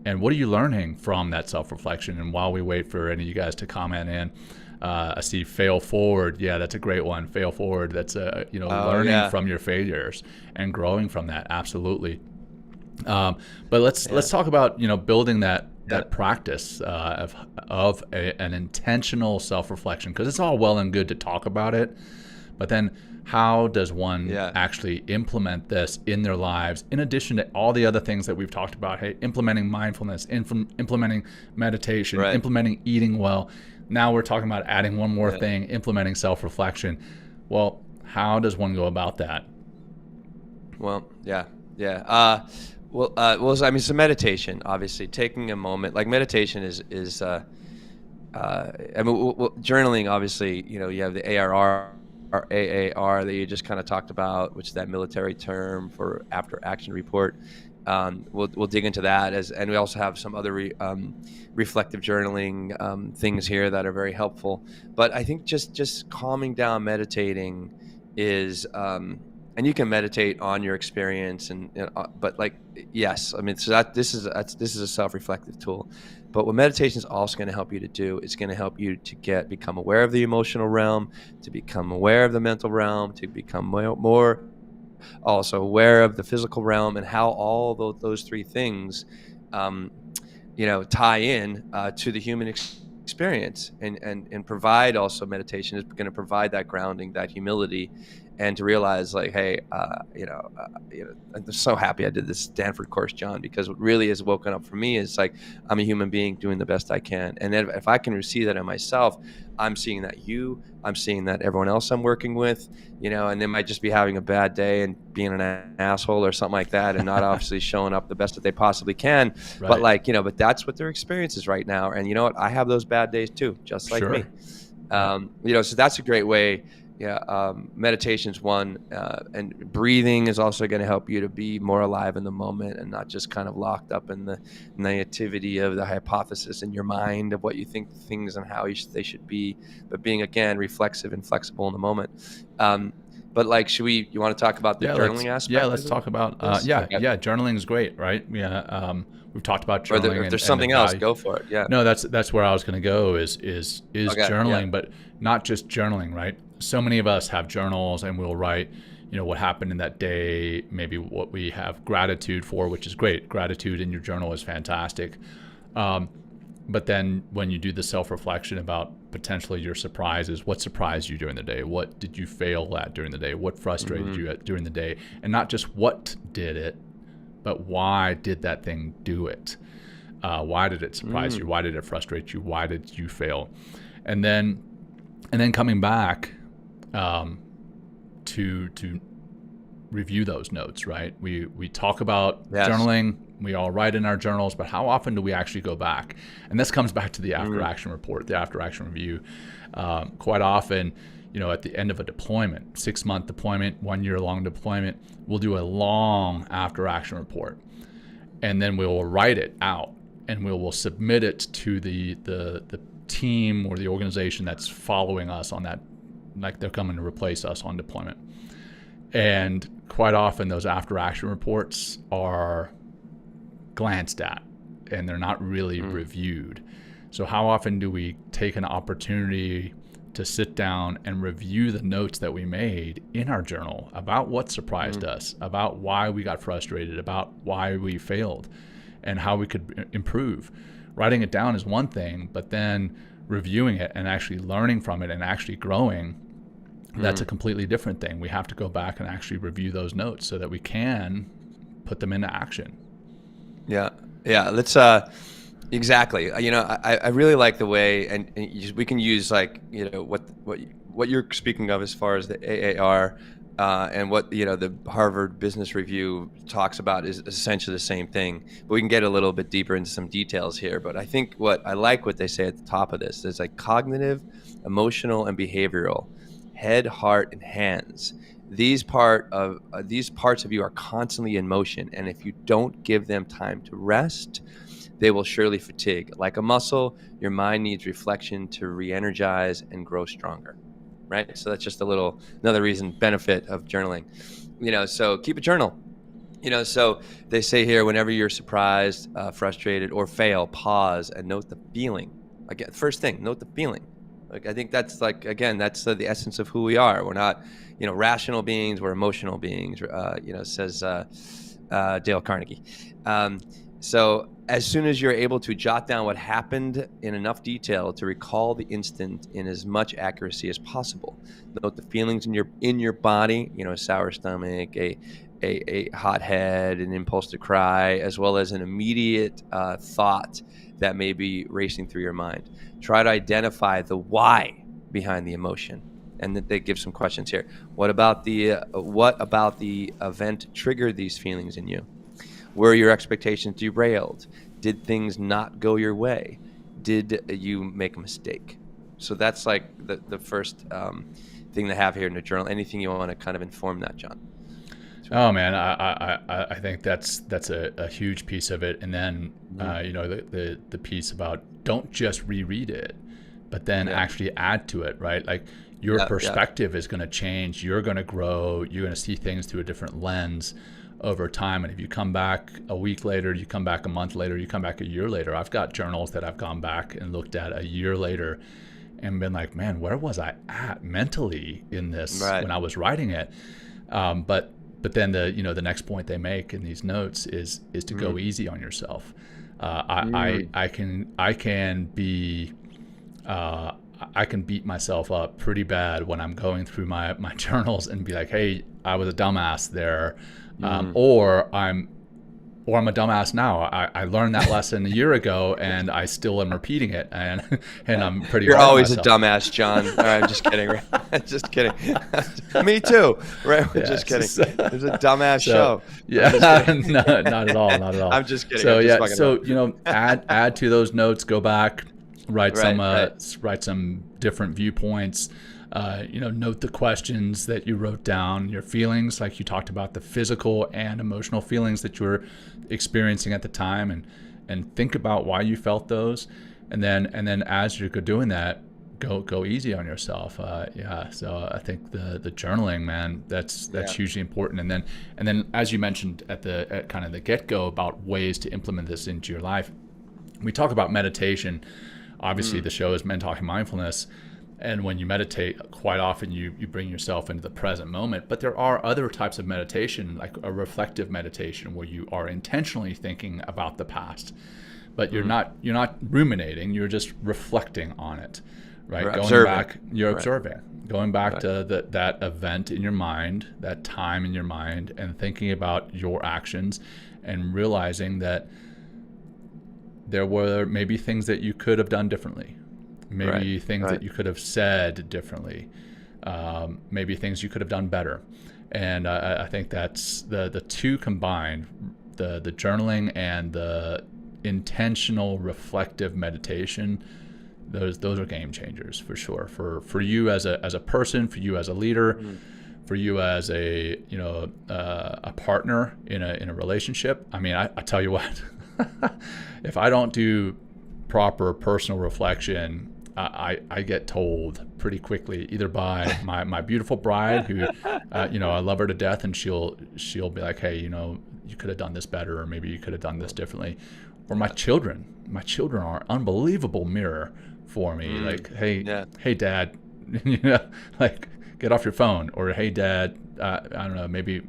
And what are you learning from that self-reflection? And while we wait for any of you guys to comment in, I see fail forward. Yeah, that's a great one. Fail forward. That's learning from your failures and growing from that. Absolutely. But let's talk about, building that practice of an intentional self-reflection, because it's all well and good to talk about it, but then how does one actually implement this in their lives, in addition to all the other things that we've talked about? Hey, implementing mindfulness, implementing meditation, implementing eating well. Now we're talking about adding one more thing, implementing self-reflection. Well, how does one go about that? Well, so meditation, obviously, taking a moment, like meditation is journaling, obviously, you have the ARR or AAR that you just kind of talked about, which is that military term for after action report. We'll dig into that, and we also have some other reflective journaling things here that are very helpful. But I think just calming down, meditating is, and you can meditate on your experience, but like, yes, I mean, so this is a self-reflective tool. But what meditation is also going to help you to do, it's going to help you to become aware of the emotional realm, to become aware of the mental realm, to become more also aware of the physical realm, and how all those 3 things, tie in to the human experience, and provide, also meditation is going to provide that grounding, that humility, and to realize, like, hey, I'm so happy I did this Stanford course, John, because what really has woken up for me is, like, I'm a human being doing the best I can. And then if I can see that in myself, I'm seeing that I'm seeing that everyone else I'm working with, and they might just be having a bad day and being an asshole or something like that, and not obviously showing up the best that they possibly can. Right. But but that's what their experience is right now. And you know what? I have those bad days too, just like me. So that's a great way. Meditation's one, and breathing is also going to help you to be more alive in the moment, and not just kind of locked up in the negativity of the hypothesis in your mind of what you think things and how they should be, but being, again, reflexive and flexible in the moment. But like, you want to talk about the journaling aspect? Yeah, let's talk about, journaling is great, right? We've talked about journaling. Or if there's something else, go for it. Yeah. No, that's where I was going to go is journaling, but not just journaling, right? So many of us have journals, and we'll write, what happened in that day, maybe what we have gratitude for, which is great. Gratitude in your journal is fantastic. But then when you do the self-reflection about potentially your surprises, what surprised you during the day? What did you fail at during the day? What frustrated you during the day? And not just what did it, but why did that thing do it? Why did it surprise you? Why did it frustrate you? Why did you fail? And then coming back to review those notes, right? We talk about journaling. We all write in our journals, but how often do we actually go back? And this comes back to the after-action report, the after-action review. Quite often, at the end of a deployment, 6-month deployment, 1-year-long deployment, we'll do a long after-action report, and then we will write it out, and we will submit it to the team or the organization that's following us on that, like they're coming to replace us on deployment. And quite often, those after-action reports are glanced at and they're not really reviewed. So how often do we take an opportunity to sit down and review the notes that we made in our journal about what surprised us, about why we got frustrated, about why we failed, and how we could improve? Writing it down is one thing, but then reviewing it and actually learning from it and actually growing, that's a completely different thing. We have to go back and actually review those notes so that we can put them into action. Yeah. Let's exactly. I really like the way, and we can use what you're speaking of as far as the AAR, and what the Harvard Business Review talks about is essentially the same thing. But we can get a little bit deeper into some details here. But I think what they say at the top of this is like cognitive, emotional, and behavioral. Head, heart, and hands. These parts of you are constantly in motion, and if you don't give them time to rest, they will surely fatigue. Like a muscle, your mind needs reflection to re-energize and grow stronger. Right? So that's just another benefit of journaling. So keep a journal. So they say here, whenever you're surprised, frustrated, or fail, pause and note the feeling. Again, first thing, note the feeling. Like, I think that's that's the essence of who we are. We're not, rational beings. We're emotional beings. Says Dale Carnegie. So as soon as you're able to jot down what happened in enough detail to recall the instant in as much accuracy as possible, note the feelings in your body. A sour stomach, a hot head, an impulse to cry, as well as an immediate thought that may be racing through your mind. Try to identify the why behind the emotion, and that they give some questions here. What about the event triggered these feelings in you? Were your expectations derailed? Did things not go your way? Did you make a mistake? So that's like the first thing to have here in the journal. Anything you want to kind of inform that, John? Oh man, I think that's a huge piece of it. And then the piece about don't just reread it, but then actually add to it, right? Like your perspective is going to change. You're going to grow. You're going to see things through a different lens over time. And if you come back a week later, you come back a month later, you come back a year later. I've got journals that I've gone back and looked at a year later and been like, man, where was I at mentally in this when I was writing it? But then the next point they make in these notes is to go easy on yourself. I can beat myself up pretty bad when I'm going through my journals and be like, hey, I was a dumbass there, or I'm a dumbass now. I learned that lesson a year ago and I still am repeating it, and I'm pretty. You're always a dumbass, John. All right, I'm just kidding. Right? Just kidding. Me too. Right? Just kidding. There's a dumbass show. Yeah, no, not at all. Not at all. I'm just kidding. So add to those notes. Go back, write some different viewpoints. Note the questions that you wrote down, your feelings, like you talked about, the physical and emotional feelings that you were experiencing at the time, and think about why you felt those, and then as you're doing that, go easy on yourself. So I think the journaling, man, that's hugely important. And then as you mentioned at kind of the get-go about ways to implement this into your life, we talk about meditation. Obviously, the show is Men Talking Mindfulness. And when you meditate, quite often you bring yourself into the present moment. But there are other types of meditation, like a reflective meditation, where you are intentionally thinking about the past, but you're not ruminating. You're just reflecting on it, right? You're Going observing. back, you're Right. observing, going back Right. to that event in your mind, that time in your mind, and thinking about your actions, and realizing that there were maybe things that you could have done differently. Maybe Right, things right. that you could have said differently, maybe things you could have done better. And I think that's the two combined, the journaling and the intentional reflective meditation. Those are game changers for sure. For you as a person, for you as a leader, for you as a partner in a relationship. I mean, I tell you what, if I don't do proper personal reflection, I get told pretty quickly, either by my beautiful bride, who I love her to death, and she'll be like, hey, you could have done this better, or maybe you could have done this differently, or my children. My children are an unbelievable mirror for me. Like, hey dad, like, get off your phone, or hey dad, I don't know, maybe.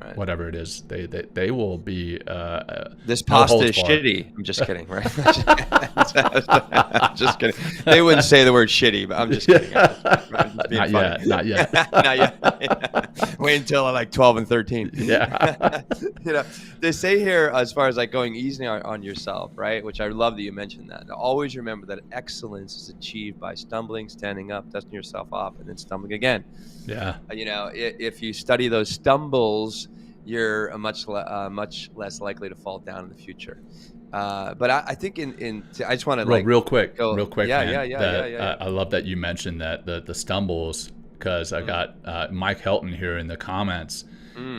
Right. Whatever it is, they will be. This pasta is shitty. I'm just kidding, right? Just kidding. They wouldn't say the word shitty, but I'm just kidding. Not yet. Not yet. Wait until like 12 and 13. Yeah. They say here, as far as like going easy on yourself, right? Which I love that you mentioned that. Always remember that excellence is achieved by stumbling, standing up, dusting yourself off, and then stumbling again. Yeah. If you study those stumbles, you're much less likely to fall down in the future. But I think I just want to real quick. Yeah, man, yeah. I love that you mentioned that the stumbles, because I got Mike Helton here in the comments.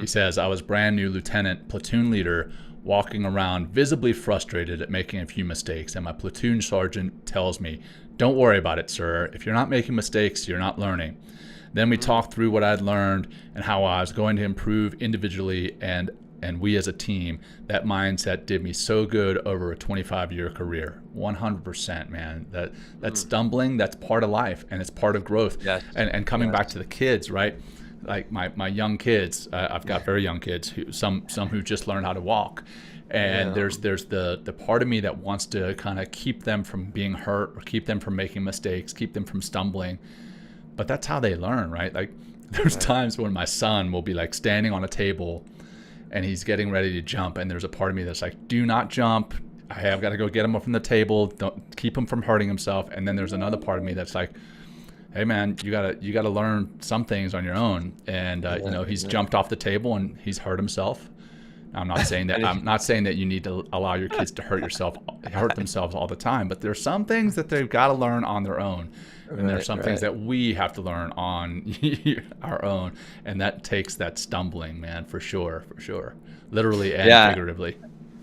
He says, I was brand new lieutenant, platoon leader, walking around visibly frustrated at making a few mistakes, and my platoon sergeant tells me, don't worry about it, sir. If you're not making mistakes, you're not learning. Then we talked through what I'd learned and how I was going to improve individually and we as a team. That mindset did me so good over a 25-year career. 100%, man. That stumbling, that's part of life, and it's part of growth. Yes. And coming back to the kids, right? Like my young kids, I've got very young kids, some who just learned how to walk. And there's the part of me that wants to kind of keep them from being hurt, or keep them from making mistakes, keep them from stumbling. But that's how they learn, right? Like, there's times when my son will be like standing on a table and he's getting ready to jump, and there's a part of me that's like, do not jump. I've got to go get him up from the table. Don't keep him from hurting himself. And then there's another part of me that's like, hey man, you gotta learn some things on your own. And he's jumped off the table and he's hurt himself. I'm not saying that you need to allow your kids to hurt themselves all the time, but there's some things that they've got to learn on their own. And there's some things that we have to learn on our own, and that takes that stumbling, man, for sure, literally and figuratively.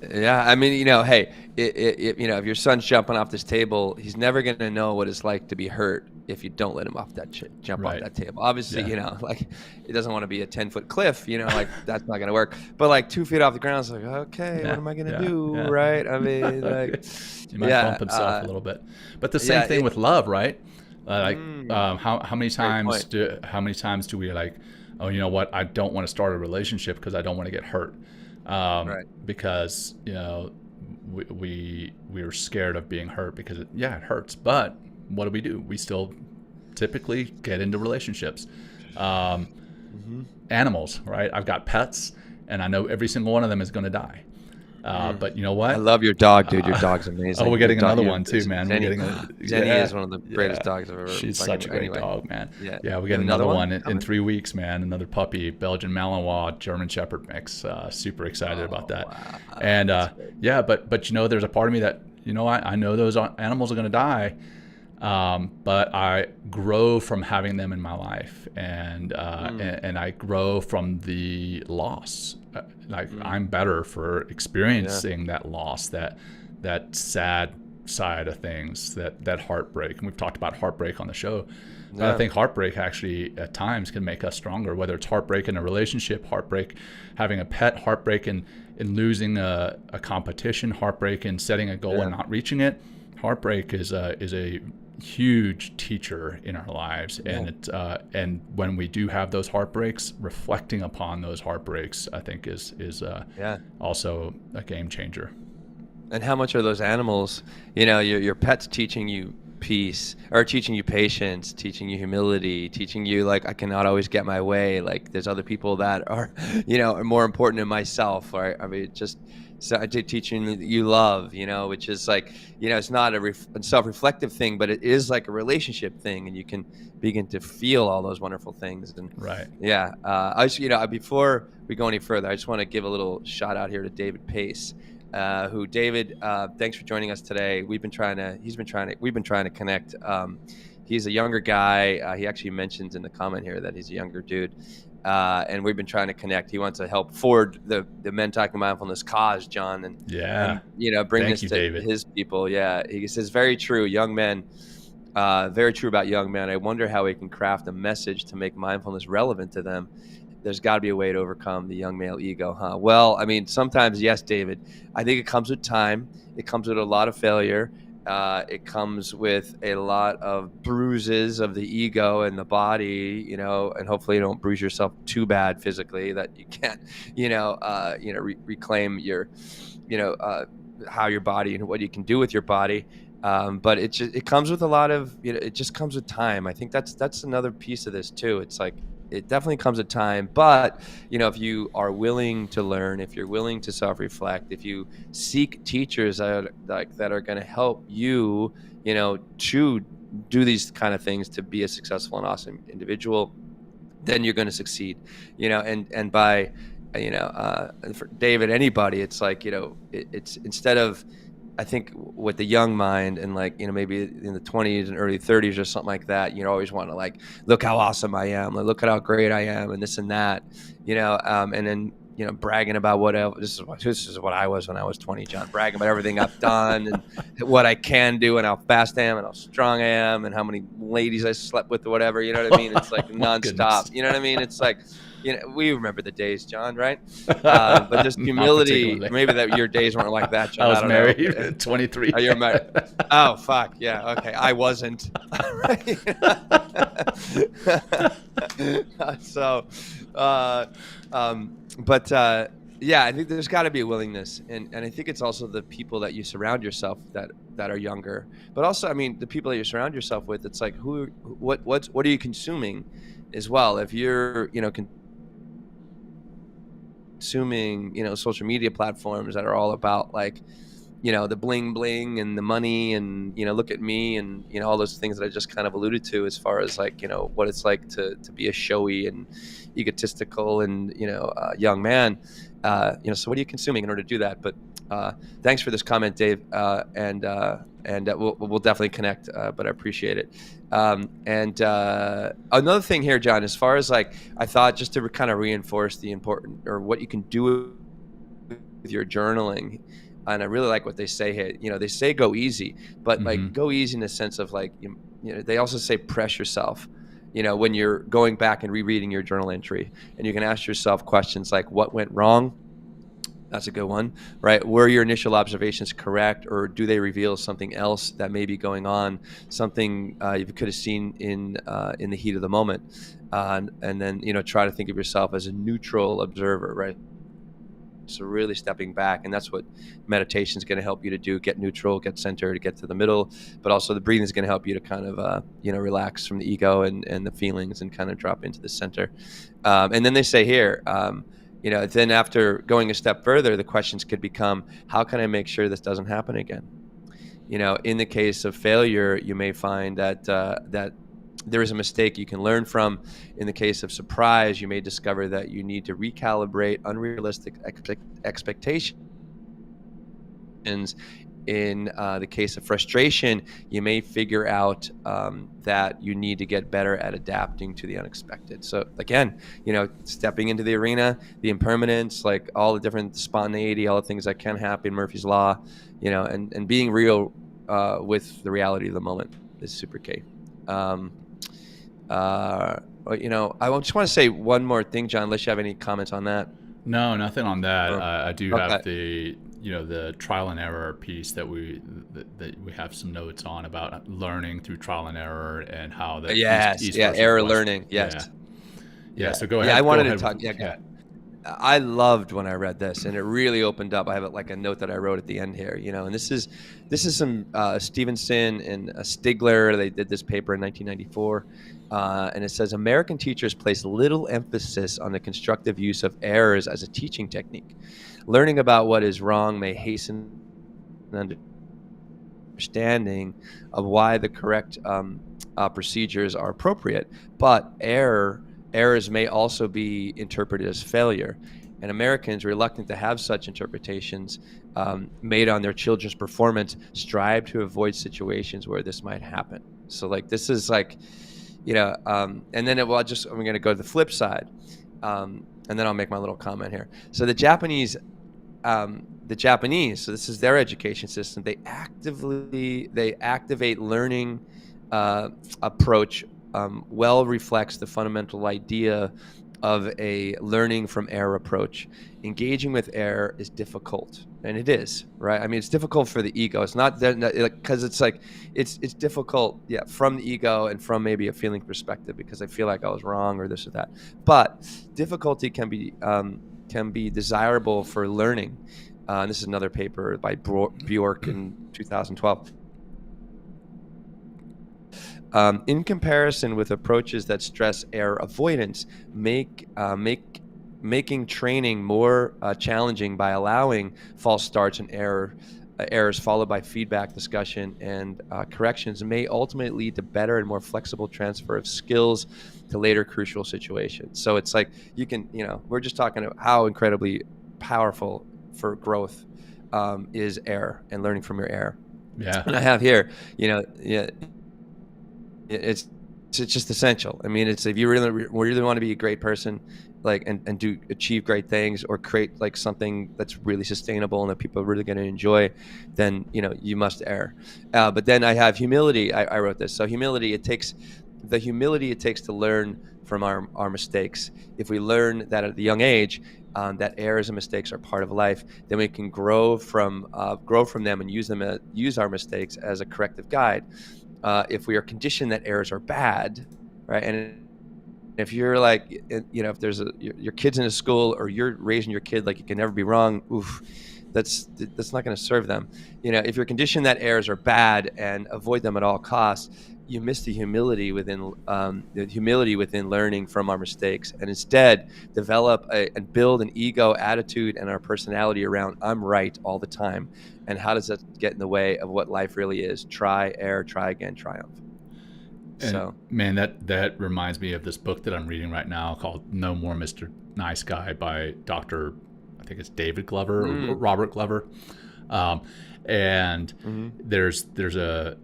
Yeah, I mean, hey, if your son's jumping off this table, he's never going to know what it's like to be hurt if you don't let him jump off that table. Obviously, like, it doesn't want to be a 10-foot cliff, like, that's not going to work. But like 2 feet off the ground, it's like, okay, what am I going to do, right? I mean, like, he might bump himself a little bit. But the same thing with love, right? How many times do we like, oh, you know what? I don't want to start a relationship because I don't want to get hurt. Because we're scared of being hurt because it hurts. But what do? We still typically get into relationships. Animals, right? I've got pets, and I know every single one of them is going to die. But you know what? I love your dog, dude. Your dog's amazing. Oh, we're getting another one too, man. Jenny is one of the greatest dogs I've ever. She's such a great dog, man. Yeah, we get another one in 3 weeks, man. Another puppy, Belgian Malinois, German Shepherd mix. Super excited about that. Wow. And but there's a part of me that I know those animals are going to die. But I grow from having them in my life, and I grow from the loss. I'm better for experiencing that loss, that sad side of things, that heartbreak. And we've talked about heartbreak on the show. But I think heartbreak actually at times can make us stronger, whether it's heartbreak in a relationship, heartbreak having a pet, heartbreak in losing a competition, heartbreak in setting a goal and not reaching it, Heartbreak is a huge teacher in our lives, and when we do have those heartbreaks, reflecting upon those heartbreaks, I think is also a game changer. And how much are those animals, your pet's teaching you peace, or teaching you patience, teaching you humility, teaching you like, I cannot always get my way. Like there's other people that are, are more important than myself. Right? I mean, so I did teaching you love, which is like, it's not a self-reflective thing, but it is like a relationship thing, and you can begin to feel all those wonderful things. And right. I just, before we go any further, I just want to give a little shout out here to David Pace. David, thanks for joining us today. We've been trying to connect. He's a younger guy. He actually mentions in the comment here that he's a younger dude. And we've been trying to connect. He wants to help forward the Men Talking Mindfulness cause, John, and bring this to David. His people. Yeah. He says, very true, young men, very true about young men. I wonder how we can craft a message to make mindfulness relevant to them. There's got to be a way to overcome the young male ego, huh? Well, I mean, sometimes, yes, David. I think it comes with time. It comes with a lot of failure. It comes with a lot of bruises of the ego and the body, and hopefully you don't bruise yourself too bad physically that you can't, reclaim your, how your body and what you can do with your body. But it comes with a lot of, it just comes with time. I think that's another piece of this too. It's like, it definitely comes at time, but if you are willing to learn, if you're willing to self-reflect, if you seek teachers that are going to help you, to do these kind of things to be a successful and awesome individual, then you're going to succeed. And by for David, anybody, it's like it's instead of, I think with the young mind and like, maybe in the 20s and early 30s or something like that, you always want to like, look how awesome I am, like, look at how great I am, and this and that, and then, bragging about whatever. This is what I was when I was 20, John, bragging about everything I've done and what I can do and how fast I am and how strong I am and how many ladies I slept with or whatever. You know what I mean? It's like nonstop. You know what I mean? It's like, we remember the days, John, right? But just humility. Maybe that your days weren't like that, John. I was married, 23. Oh, you're married. Oh, fuck. Yeah. Okay. I wasn't. I think there's got to be a willingness, and I think it's also the people that you surround yourself that are younger, but also, I mean, the people that you surround yourself with. It's like what are you consuming as well? If you're consuming social media platforms that are all about like the bling bling and the money and look at me and all those things that I just kind of alluded to as far as like what it's like to be a showy and egotistical and young man, so what are you consuming in order to do that? But thanks for this comment, Dave, and we'll definitely connect, but I appreciate it. And another thing here, John, as far as like, I thought just to kind of reinforce the important, or what you can do with your journaling. And I really like what they say here. They say go easy, but like go easy in the sense of like, they also say press yourself, when you're going back and rereading your journal entry, and you can ask yourself questions like, what went wrong? That's a good one, right? Were your initial observations correct, or do they reveal something else that may be going on, something you could have seen in the heat of the moment? And then, try to think of yourself as a neutral observer, right? So really stepping back, and that's what meditation is going to help you to do: get neutral, get centered, get to the middle. But also the breathing is going to help you to kind of relax from the ego and the feelings and kind of drop into the center. And then they say here, then after going a step further, the questions could become, how can I make sure this doesn't happen again? In the case of failure, you may find that there is a mistake you can learn from. In the case of surprise, you may discover that you need to recalibrate unrealistic expectations. In the case of frustration, you may figure out that you need to get better at adapting to the unexpected. So again, stepping into the arena, the impermanence, like all the different spontaneity, all the things that can happen, Murphy's Law, and being real with the reality of the moment is super key. I just want to say one more thing, John, unless you have any comments on that. No, nothing on that. Or- I do okay. have the the trial and error piece that we have some notes on about learning through trial and error and how the Yes. east Yeah. versus Error west. learning. Yes. Yeah. Yeah. So go Yeah. I ahead. Go wanted to ahead with talk. Yeah. yeah. I loved when I read this, and it really opened up. I have like a note that I wrote at the end here, and this is some Stevenson and Stigler. They did this paper in 1994, and it says American teachers place little emphasis on the constructive use of errors as a teaching technique. Learning about what is wrong may hasten understanding of why the correct procedures are appropriate, but errors may also be interpreted as failure. And Americans, reluctant to have such interpretations made on their children's performance, strive to avoid situations where this might happen. So, like, this is like, and then I'm going to go to the flip side, and then I'll make my little comment here. So the Japanese, so this is their education system. They activate learning approach. Well reflects the fundamental idea of a learning from error approach. Engaging with error is difficult, and it is, right? I mean, it's difficult for the ego. It's not because it's like it's difficult, yeah, from the ego and from maybe a feeling perspective, because I feel like I was wrong or this or that. But difficulty can be desirable for learning. And this is another paper by Bjork in 2012. In comparison with approaches that stress error avoidance, making training more challenging by allowing false starts and errors followed by feedback, discussion, and corrections may ultimately lead to better and more flexible transfer of skills to later crucial situations. So it's like we're just talking about how incredibly powerful for growth is error and learning from your error. Yeah. And I have here, it's just essential. I mean, it's if you really want to be a great person, like and achieve great things or create like something that's really sustainable and that people are really going to enjoy, then you must err. But then I have humility. I wrote this. So humility, it takes to learn from our mistakes. If we learn that at the young age, that errors and mistakes are part of life, then we can grow from them and use our mistakes as a corrective guide. If we are conditioned that errors are bad, right? And if you're like, if there's your kid's in a school or you're raising your kid like you can never be wrong, that's not going to serve them. If you're conditioned that errors are bad and avoid them at all costs, you miss the humility within learning from our mistakes, and instead develop and build an ego attitude and our personality around I'm right all the time. And how does that get in the way of what life really is? Try, err, try again, triumph. And so, man, that reminds me of this book that I'm reading right now called No More Mr. Nice Guy by Dr. I think it's David Glover or Robert Glover. And there's a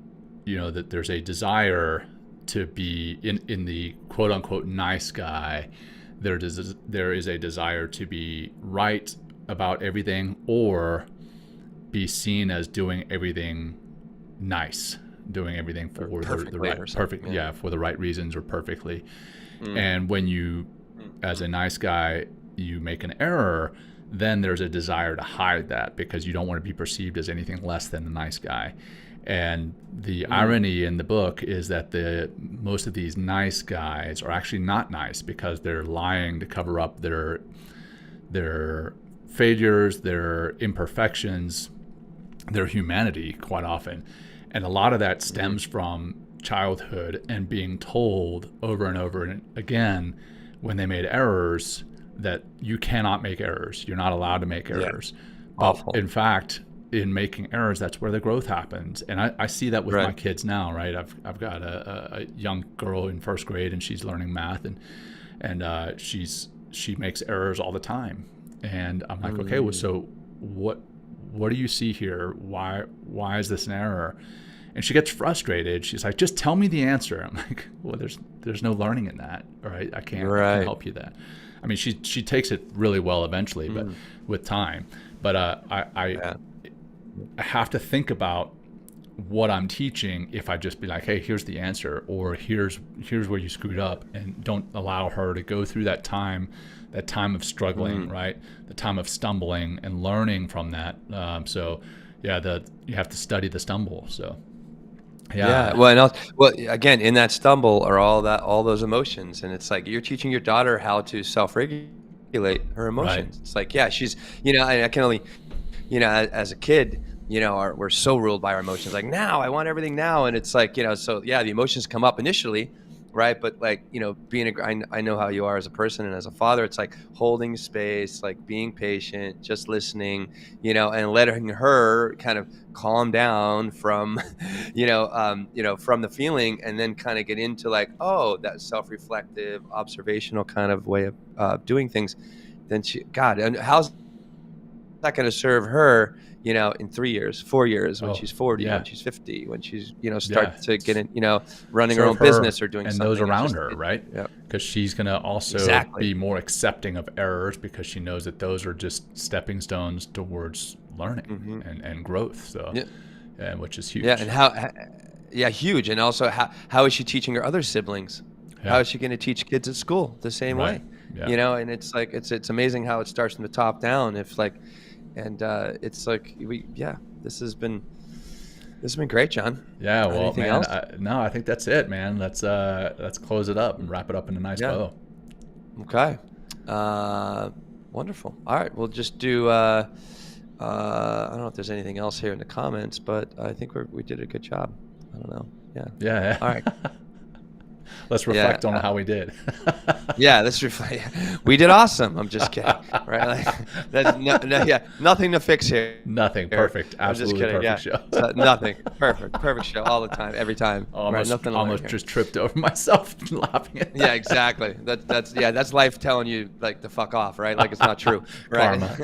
there's a desire to be in the quote unquote nice guy. There is a desire to be right about everything or be seen as doing everything nice, doing everything for the right for the right reasons or perfectly. And when you as a nice guy you make an error, then there's a desire to hide that because you don't want to be perceived as anything less than the nice guy. And the irony in the book is that most of these nice guys are actually not nice because they're lying to cover up their failures, their imperfections, their humanity quite often. And a lot of that stems from childhood and being told over and over again when they made errors that you cannot make errors. You're not allowed to make errors. But in fact, in making errors, that's where the growth happens. And I see that with my kids now, right? I've got a young girl in first grade and she's learning math and she makes errors all the time. And I'm like, okay, well, so what do you see here? Why is this an error? And she gets frustrated. She's like, just tell me the answer. I'm like, well, there's no learning in that. All right. I can't help you that. I mean, she takes it really well eventually, but with time. But I have to think about what I'm teaching if I just be like, hey, here's the answer, or here's where you screwed up, and don't allow her to go through that time of struggling, right? The time of stumbling and learning from that. So yeah, you have to study the stumble. So yeah. Well, and well, again, in that stumble are all those emotions, and it's like you're teaching your daughter how to self-regulate her emotions. Right. It's like, yeah, she's, I can only, as a kid, we're so ruled by our emotions. Like, now I want everything now, and it's like, so yeah, the emotions come up initially, right? But like, I know how you are as a person and as a father. It's like holding space, like being patient, just listening, and letting her kind of calm down from, from the feeling, and then kind of get into like, oh, that self-reflective, observational kind of way of doing things. Then God, and how's that going to serve her, in 3 years, 4 years, when she's 40, when she's 50, when she's, start to get in, running her own business or doing and something. those around her, right? Yeah. Because she's going to also be more accepting of errors, because she knows that those are just stepping stones towards learning and growth. So, which is huge. Yeah. And huge. And also, how is she teaching her other siblings? Yeah. How is she going to teach kids at school the same way? Yeah. And it's like, it's amazing how it starts from the top down. If like, and it's like this has been great, John. Yeah, well, anything man, else? No, I think that's it, man. Let's close it up and wrap it up in a nice bow. Okay. Wonderful. All right, we'll just do I don't know if there's anything else here in the comments, but I think we did a good job. I don't know. Yeah. All right. Let's reflect on how we did. Let's reflect. We did awesome. I'm just kidding. Right? Like, nothing to fix here. Nothing. Perfect. Absolutely perfect show. Nothing. Perfect show all the time, every time. Almost just tripped over myself laughing at that. Yeah, exactly. That's life telling you like to fuck off, right? Like it's not true. Right? Karma.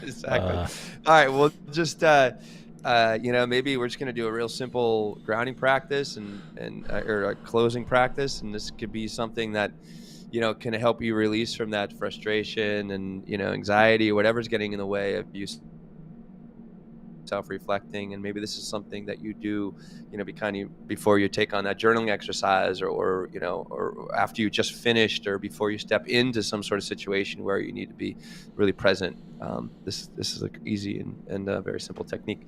Exactly. All right. Well, just maybe we're just going to do a real simple grounding practice or a closing practice. And this could be something that, can help you release from that frustration and, anxiety or whatever's getting in the way of you self-reflecting. And maybe this is something that you do, before you take on that journaling exercise or after you just finished or before you step into some sort of situation where you need to be really present. This is like easy and a very simple technique.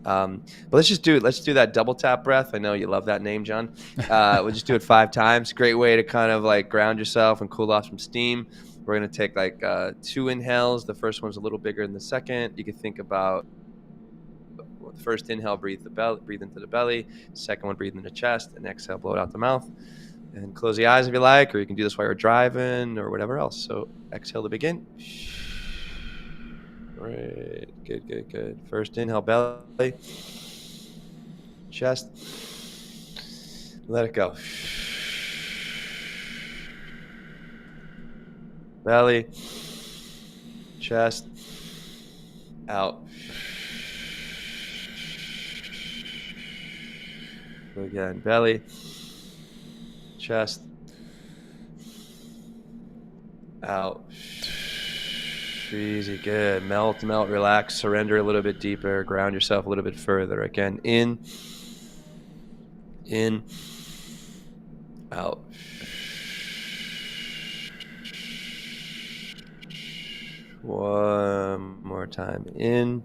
But let's do that double tap breath. I know you love that name, John. We'll just do it 5 times. Great way to kind of like ground yourself and cool off some steam. We're going to take like 2 inhales. The first one's a little bigger than the second. You can think about the first inhale, breathe into the belly. Second one, breathe into the chest, and exhale, blow it out the mouth. And close the eyes if you like, or you can do this while you're driving or whatever else. So exhale to begin. Great. Good. First inhale, belly, chest. Let it go. Belly, chest, out. Again, belly, chest, out. Easy, good. Melt, relax, surrender a little bit deeper, ground yourself a little bit further. Again, in, out. One more time. In,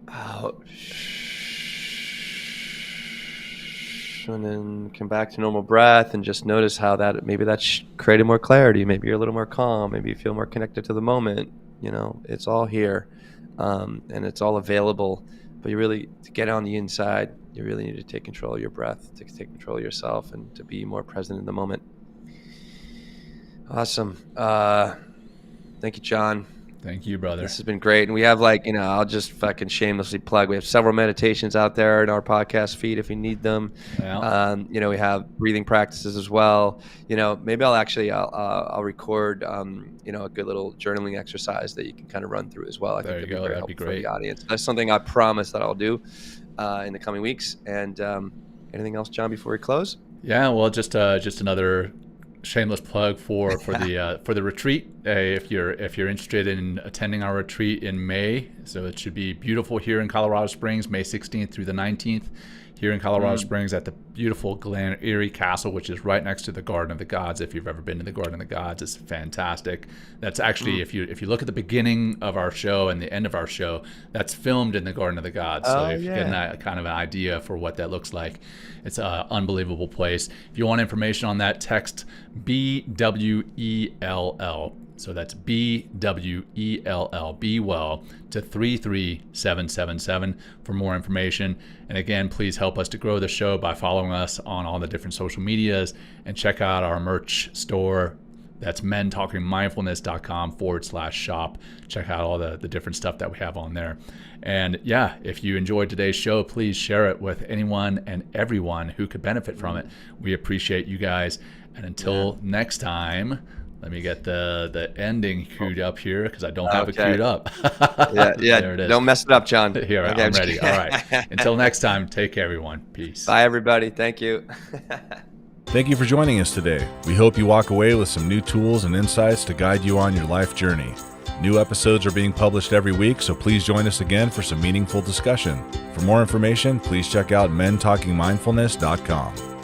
out. And then come back to normal breath and just notice how that's created more clarity. Maybe you're a little more calm. Maybe you feel more connected to the moment. It's all here, and it's all available. But to get on the inside, you really need to take control of your breath, to take control of yourself, and to be more present in the moment. Awesome. Thank you, John. Thank you, brother. This has been great. And we have I'll just fucking shamelessly plug. We have several meditations out there in our podcast feed if you need them. Yeah. We have breathing practices as well. Maybe I'll record, a good little journaling exercise that you can kind of run through as well. I think that'd be great for the audience. That's something I promise that I'll do in the coming weeks. And anything else, John, before we close? Yeah, well, just another shameless plug for the retreat. If you're interested in attending our retreat in May, so it should be beautiful here in Colorado Springs, May 16th through the 19th. Here in Colorado Springs at the beautiful Glen Erie Castle, which is right next to the Garden of the Gods. If you've ever been to the Garden of the Gods, it's fantastic. That's actually, if you look at the beginning of our show and the end of our show, that's filmed in the Garden of the Gods. So if you're getting that kind of an idea for what that looks like, it's an unbelievable place. If you want information on that, text BWELL. So that's BWELL, BWELL, to 33777 for more information. And again, please help us to grow the show by following us on all the different social medias and check out our merch store. That's mentalkingmindfulness.com/shop. Check out all the different stuff that we have on there. And yeah, if you enjoyed today's show, please share it with anyone and everyone who could benefit from it. We appreciate you guys. And until next time, let me get the ending queued up here because I don't have it queued up. Yeah. There it is. Don't mess it up, John. Here, I'm ready. All right. Until next time, take care, everyone. Peace. Bye, everybody. Thank you. Thank you for joining us today. We hope you walk away with some new tools and insights to guide you on your life journey. New episodes are being published every week, so please join us again for some meaningful discussion. For more information, please check out mentalkingmindfulness.com.